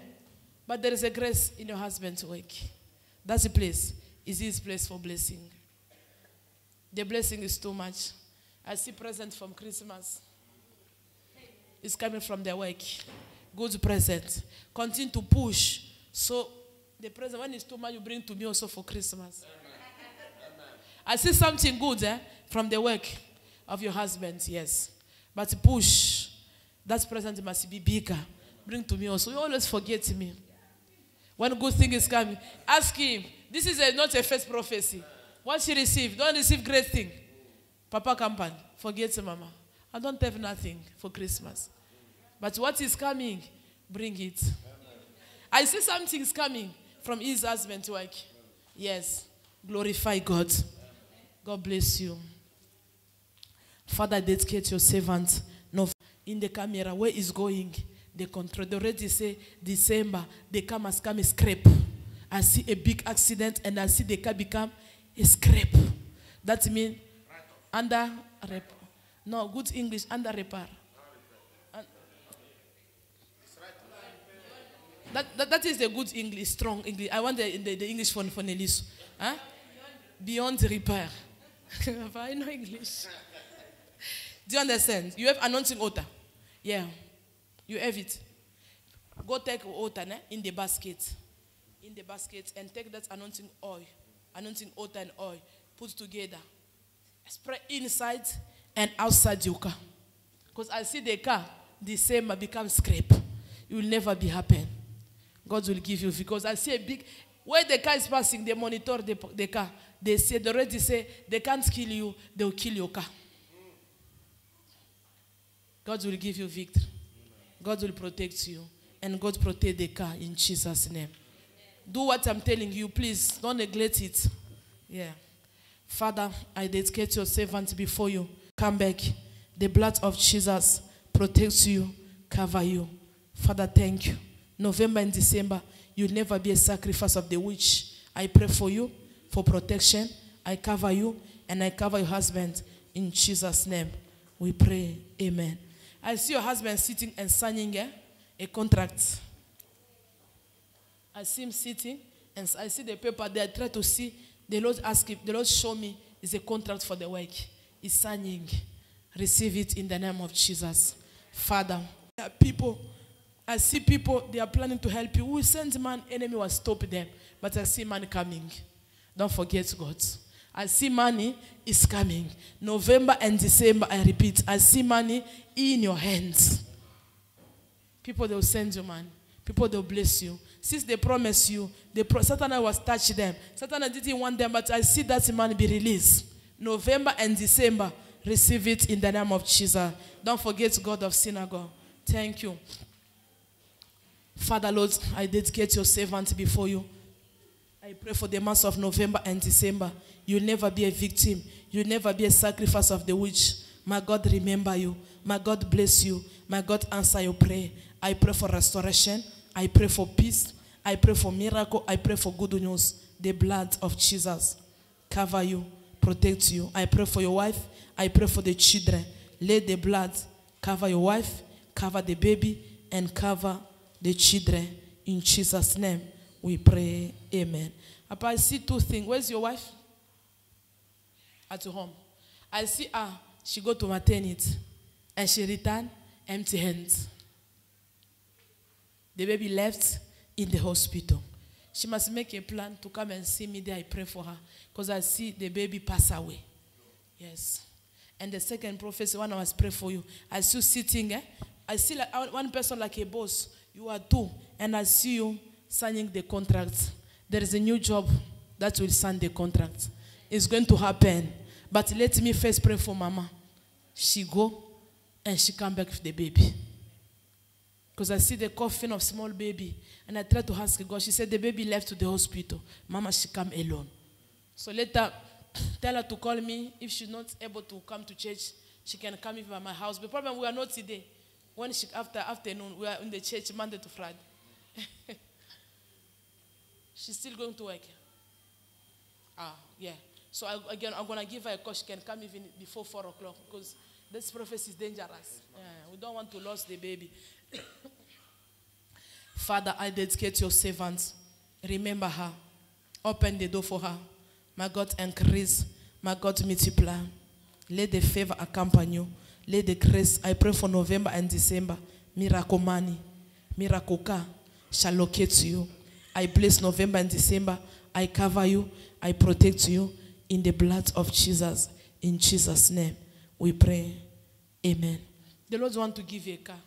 But there is a grace in your husband's work. That's the place. Is his place for blessing. The blessing is too much. I see present from Christmas. It's coming from their work. Good present. Continue to push. So the present, when it's too much, you bring to me also for Christmas. I see something good from the work of your husband, yes. But push. That present must be bigger. Bring to me also. You always forget me. When good thing is coming, ask him. This is not a first prophecy. What she received, don't receive great thing. Papa Kampan, forget Mama. I don't have nothing for Christmas. But what is coming, bring it. I see something is coming from his husband's work. Yes. Glorify God. God bless you. Father, dedicate your servant. No, in the camera, where is going? The control. They already say December, the car must come a scrape. I see a big accident and I see the car become a scrape. That means under rep. No, good English, under repair. That is the good English, strong English. I want the English for Nellis. Huh? Beyond repair. I know English. Do you understand? You have anointing water. Yeah. You have it. Go take water in the basket. In the basket and take that anointing oil. Anointing water and oil. Put together. Spray inside and outside your car. Because I see the car, the same become scrape. It will never be happen. God will give you, because I see a big, where the car is passing, they monitor the car. They already say, they can't kill you, they will kill your car. God will give you victory. God will protect you. And God protect the car in Jesus' name. Do what I'm telling you, please. Don't neglect it. Yeah. Father, I dedicate your servant before you. Come back. The blood of Jesus protects you, cover you. Father, thank you. November and December, you'll never be a sacrifice of the witch. I pray for you, for protection. I cover you, and I cover your husband. In Jesus' name, we pray. Amen. I see your husband sitting and signing a contract. I see him sitting, and I see the paper there. I try to see. The Lord asked him, the Lord showed me, it's a contract for the work. He's signing. Receive it in the name of Jesus. Father, people, I see people, they are planning to help you. We send man, enemy will stop them. But I see money coming. Don't forget God. I see money is coming. November and December, I repeat, I see money in your hands. People, they will send you money. People, they will bless you. Since they promise you, Satan was touch them. Satan didn't want them, but I see that money be released. November and December, receive it in the name of Jesus. Don't forget God of synagogue. Thank you. Father, Lord, I dedicate your servant before you. I I pray for the months of November and December. You'll never be a victim. You'll never be a sacrifice of the witch. My God remember you. My God bless you. My God answer your prayer. I pray for restoration. I pray for peace. I pray for miracle. I pray for good news. The blood of Jesus cover you, protect you. I pray for your wife. I pray for the children. Let the blood cover your wife, cover the baby, and cover the children. In Jesus' name, we pray. Amen. Papa, I see two things. Where's your wife? At home. I see her. She go to maternity, and she return empty hands. The baby left in the hospital. She must make a plan to come and see me there. I pray for her. Because I see the baby pass away. Yes. And the second prophecy, when I was praying for you, I see you sitting. I see like one person like a boss. You are two. And I see you signing the contract. There is a new job that will sign the contract. It's going to happen. But let me first pray for Mama. She go and she come back with the baby. Because I see the coffin of small baby. And I try to ask God. She said the baby left to the hospital. Mama, she come alone. So later, tell her to call me. If she's not able to come to church, she can come even at my house. But the problem, we are not today. When she, afternoon, we are in the church Monday to Friday. She's still going to work. Yeah. So again, I'm going to give her a call. She can come even before 4 o'clock. Because this prophecy is dangerous. We don't want to lose the baby. Father, I dedicate your servants. Remember her. Open the door for her. My God, increase. My God, multiply. Let the favor accompany you. Let the grace. I pray for November and December. Miracle money. Miracle car shall locate you. I bless November and December. I cover you. I protect you in the blood of Jesus. In Jesus' name, we pray. Amen. The Lord wants to give you a car.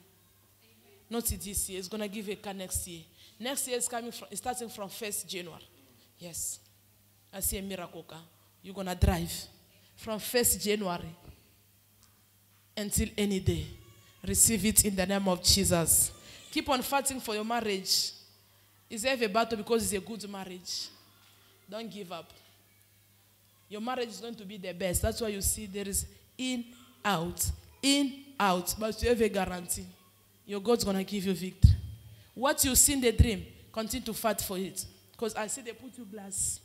Not this year. It's going to give you a car next year. Next year is starting from 1st January. Yes. I see a miracle car. You're going to drive from 1st January until any day. Receive it in the name of Jesus. Keep on fighting for your marriage. It's a battle because it's a good marriage. Don't give up. Your marriage is going to be the best. That's why you see there is in, out. But you have a guarantee. Your God's going to give you victory. What you see in the dream, continue to fight for it. Because I see they put you glass.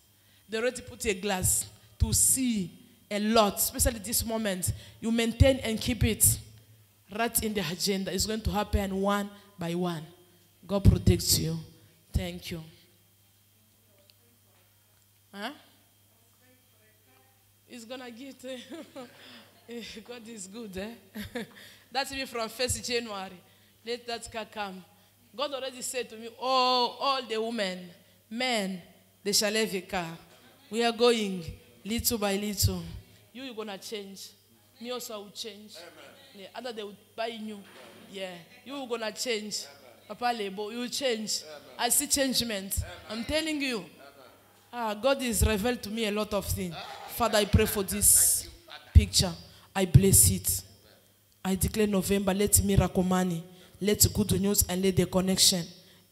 They already put a glass to see a lot, especially this moment. You maintain and keep it right in the agenda. It's going to happen one by one. God protects you. Thank you. Huh? It's going to give to God is good, eh? That's me from 1st January. Let that car come. God already said to me, oh, all the women, men, they shall have a car. We are going little by little. You're going to change. Me also will change. Yeah, other they will buy new. Yeah, you're going to change. Papa Lebo, you will change. I see changement. I'm telling you. God is revealed to me a lot of things. Father, I pray for this picture. I bless it. I declare November, let miracle money, let good news and let the connection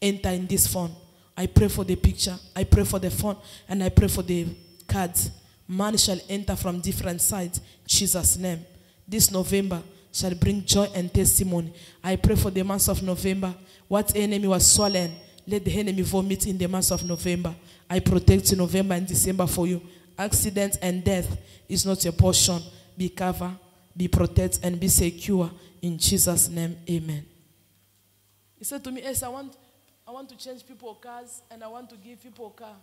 enter in this phone. I pray for the picture. I pray for the phone. And I pray for the cards. Money shall enter from different sides. Jesus' name. This November shall bring joy and testimony. I pray for the month of November. What enemy was swollen, let the enemy vomit in the month of November. I protect November and December for you. Accident and death is not your portion. Be covered, be protected, and be secure. In Jesus' name, amen. He said to me, yes, I want to change people's cars, and I want to give people a car.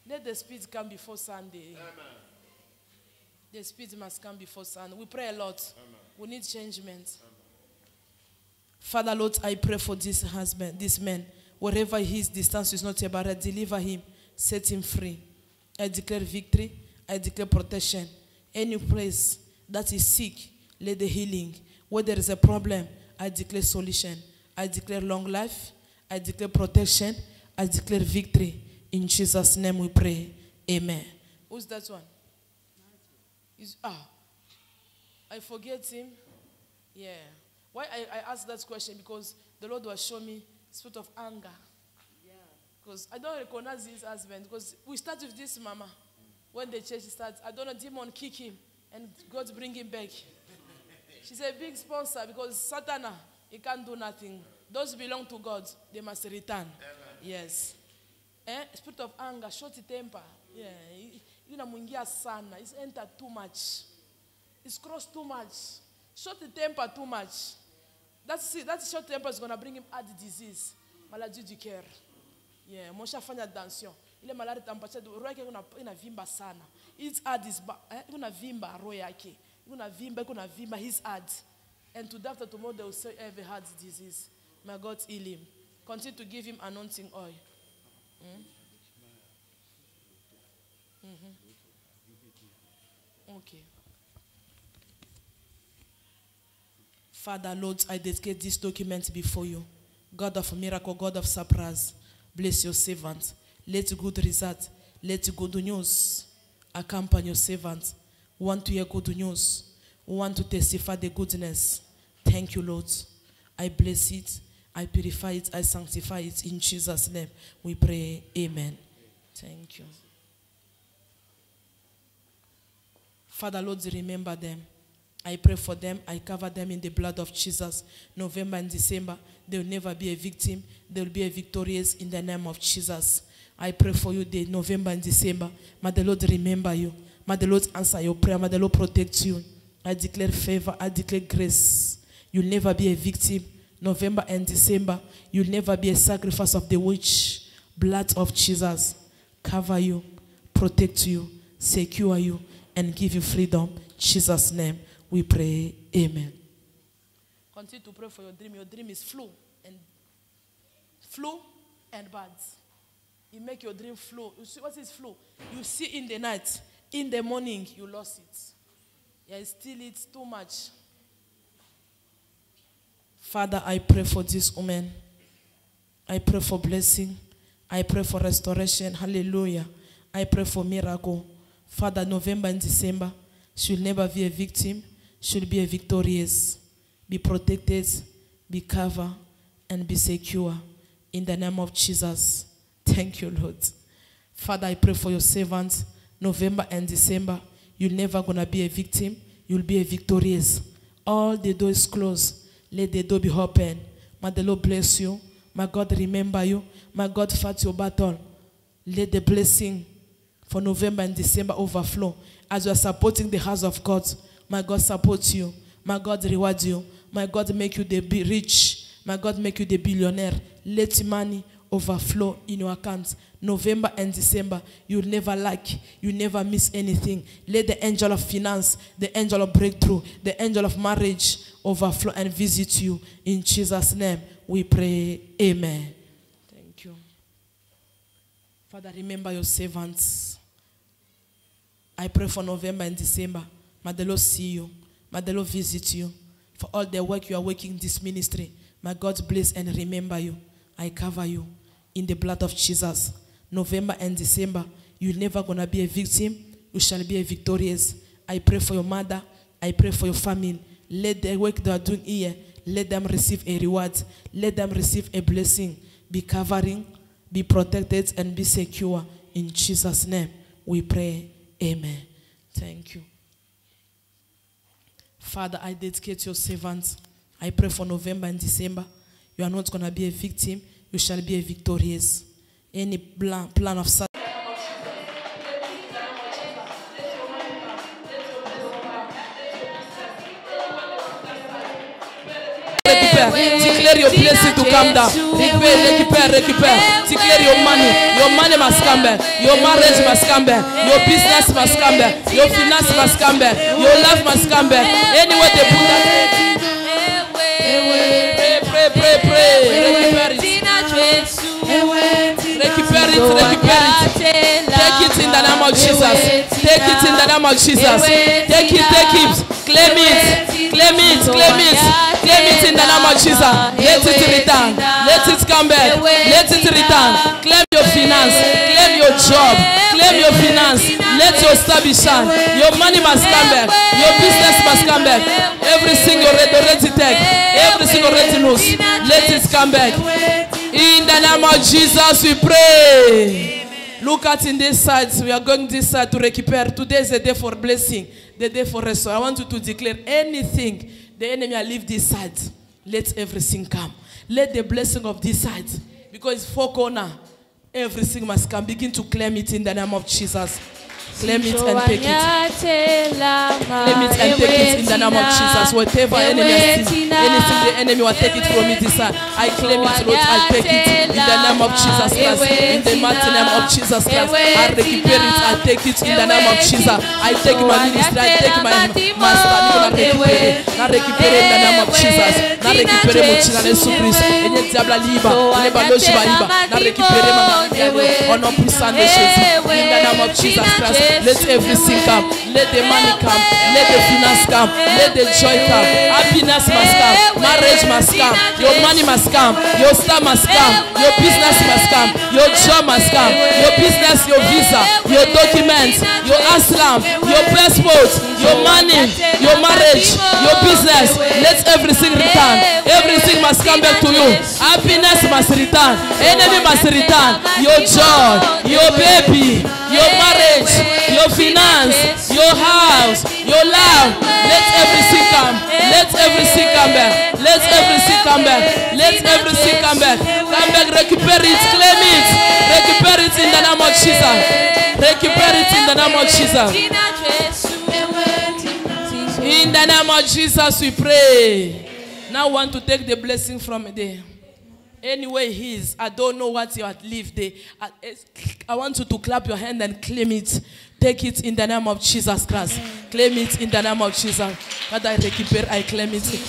Let the Spirit come before Sunday. Amen. The Spirit must come before Sunday. We pray a lot. Amen. We need changement. Amen. Father, Lord, I pray for this husband, this man. Wherever his distance is not a barrier, deliver him, set him free. I declare victory. I declare protection. Any place that is sick, let the healing. Where there is a problem, I declare solution. I declare long life. I declare protection. I declare victory. In Jesus' name we pray. Amen. Who's that one? I forget him. Yeah. Why I asked that question? Because the Lord was showing me spirit of anger. Yeah. Because I don't recognize his husband. Because we start with this mama. When the church starts, I don't know, demon kick him. And God bring him back. She's a big sponsor because Satana, he can't do nothing. Those belong to God. They must return. Yes. Spirit of anger, short temper. Yeah. It's entered too much. It's crossed too much. Short temper too much. That short temper is going to bring him heart disease. Maladie du cœur. Yeah. Mosha fanya tension. Ile malari tampacha roho yake inavimba sana. His heart is inavimba roho yake. Inavimba his heart. And today after tomorrow they will say every heart disease. May God heal him. Continue to give him anointing oil. Okay. Father, Lord, I dedicate this document before you. God of miracle, God of surprise, bless your servant. Let good result, let good news accompany your servant. Want to hear good news, want to testify the goodness. Thank you, Lord. I bless it, I purify it, I sanctify it. In Jesus' name we pray, amen. Thank you. Father, Lord, remember them. I pray for them. I cover them in the blood of Jesus. November and December, they will never be a victim. They will be a victorious in the name of Jesus. I pray for you the November and December. May the Lord remember you. May the Lord answer your prayer. May the Lord protect you. I declare favor. I declare grace. You'll never be a victim. November and December, you'll never be a sacrifice of the witch. Blood of Jesus cover you, protect you, secure you, and give you freedom. In Jesus' name we pray, amen. Continue to pray for your dream. Your dream is flu and birds. You make your dream flow. You see what is flow? You see in the night, in the morning you lost it. Yeah, still it's too much. Father, I pray for this woman. I pray for blessing. I pray for restoration. Hallelujah. I pray for miracle. Father, November and December, she'll never be a victim. She'll be a victorious. Be protected, be covered, and be secure. In the name of Jesus. Thank you, Lord. Father, I pray for your servants. November and December, you're never going to be a victim. You'll be a victorious. All the doors closed. Let the door be open. May the Lord bless you. May God remember you. May God fight your battle. Let the blessing for November and December overflow. As you are supporting the house of God, may God support you. May God reward you. May God make you the rich. May God make you the billionaire. Let money overflow in your accounts. November and December, you'll never lack. You never miss anything. Let the angel of finance, the angel of breakthrough, the angel of marriage overflow and visit you. In Jesus' name, we pray. Amen. Thank you. Father, remember your servants. I pray for November and December. May the Lord see you. May the Lord visit you. For all the work you are working in this ministry, may God bless and remember you. I cover you in the blood of Jesus. November and December, you're never going to be a victim. You shall be a victorious. I pray for your mother. I pray for your family. Let the work they are doing here, let them receive a reward. Let them receive a blessing. Be covering, be protected, and be secure. In Jesus' name, we pray. Amen. Thank you. Father, I dedicate your servants. I pray for November and December. You are not going to be a victim. You shall be a victorious. Any plan of such. Declare your blessing to come down. Récupère. Declare your money. Your money must come back. Your marriage must come back. Your business must come back. Your finance must come back. Your life must come back. Anywhere they put that. Récupère it. Take it in the name of Jesus. Take it in the name of Jesus. Take it. Claim it in the name of Jesus. Let it return. Let it come back. Let it return. Claim your finance. Claim your job. Claim your finance. Let your star be shine. Your money must come back. Your business must come back. Everything you already take. Everything you already lose. Let it come back. In the name of Jesus, we pray. Look at in this side. We are going this side to recuperate. Today is the day for blessing, the day for rest. So I want you to declare anything the enemy will leave this side. Let everything come. Let the blessing of this side, because it's four corners, everything must come. Begin to claim it in the name of Jesus. Claim it and take it. Claim it and take it in the name of Jesus. Whatever enemy has seen, anything the enemy will take it from me this side. I claim it, Lord. I take it in the name of Jesus Christ. In the mighty name of Jesus Christ. I recuperate it. I take it in the name of Jesus. I take my ministry. I take my master. I recuperate in the name of Jesus. I recuperate mon china Jésus Christ. Et le diable libre. Les ballons je vais libre. I recuperate ma ministry. Au nom puissant de Jésus. In the name of Jesus Christ. Let everything come. Let the money come. Let the finance come. Let the joy come. Happiness must come. Marriage must come. Your money must come. Your star must come. Your business must come. Your job must come. Your business, your visa, your documents, your asylum, your passport, your money, your marriage, your business. Let everything return. Everything must come back to you. Happiness must return. Enemy must return. Your joy, your baby, your marriage, your finance, your house, your love. Let everything come. Let everything come back. Let everything come back. Let everything come back. Come back, recuperate it, claim it. Recuperate it in the name of Jesus. Recuperate it in the name of Jesus. In the name of Jesus we pray. Now I want to take the blessing from there. Anyway he is, I don't know what you have lived there. I want you to clap your hand and claim it. Take it in the name of Jesus Christ. Claim it in the name of Jesus. What I recuperate, I claim it. Claim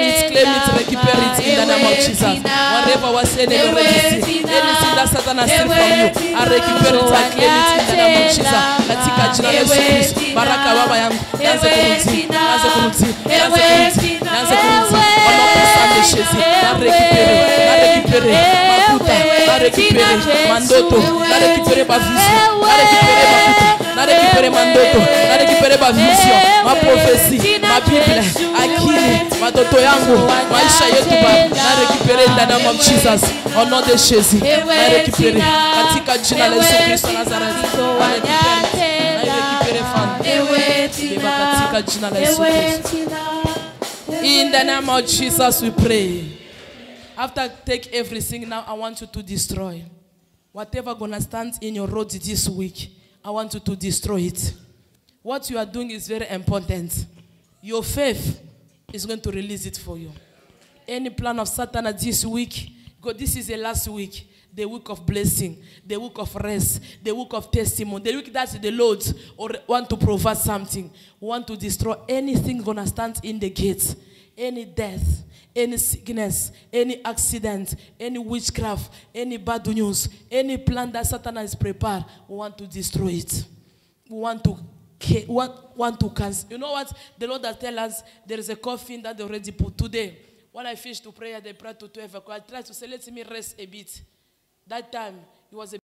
it, recuperate it in the name of Jesus. Whatever was said already, anything that Satan has taken from you, I recuperate it, I claim it in the name of Jesus. Katika jina la Yesu Kristo, baraka baba yangu, naanze kumtii, naanze kumtii, naanze kumtii, naanze kumtii. Wanaposande shezi, na recuperate mafuta, na recuperate mandoto, na recuperate bavision, na recuperate mafuta, na recuperate mandoto, na recuperate bavision, ma prophecy, ma Bible, akili, matoto yangu, maisha yetu ba, na recuperate in the name of Jesus. Au nom de Jésus, na recuperate katika jina la Yesu Kristo Nazareth. Na recuperate katika jina la Yesu Kristo. In the name of Jesus we pray. After take everything, now I want you to destroy. Whatever gonna stand in your road this week, I want you to destroy it. What you are doing is very important. Your faith is going to release it for you. Any plan of Satan this week, because this is the last week, the week of blessing, the week of rest, the week of testimony, the week that the Lord or want to provide something, want to destroy anything gonna stand in the gates, any death, any sickness, any accident, any witchcraft, any bad news, any plan that Satan has prepared, we want to destroy it. We want to cancel. You know what? The Lord has tell us there is a coffin that they already put today. When I finished to prayer, they prayed to 12 o'clock. I tried to say, let me rest a bit. That time, it was a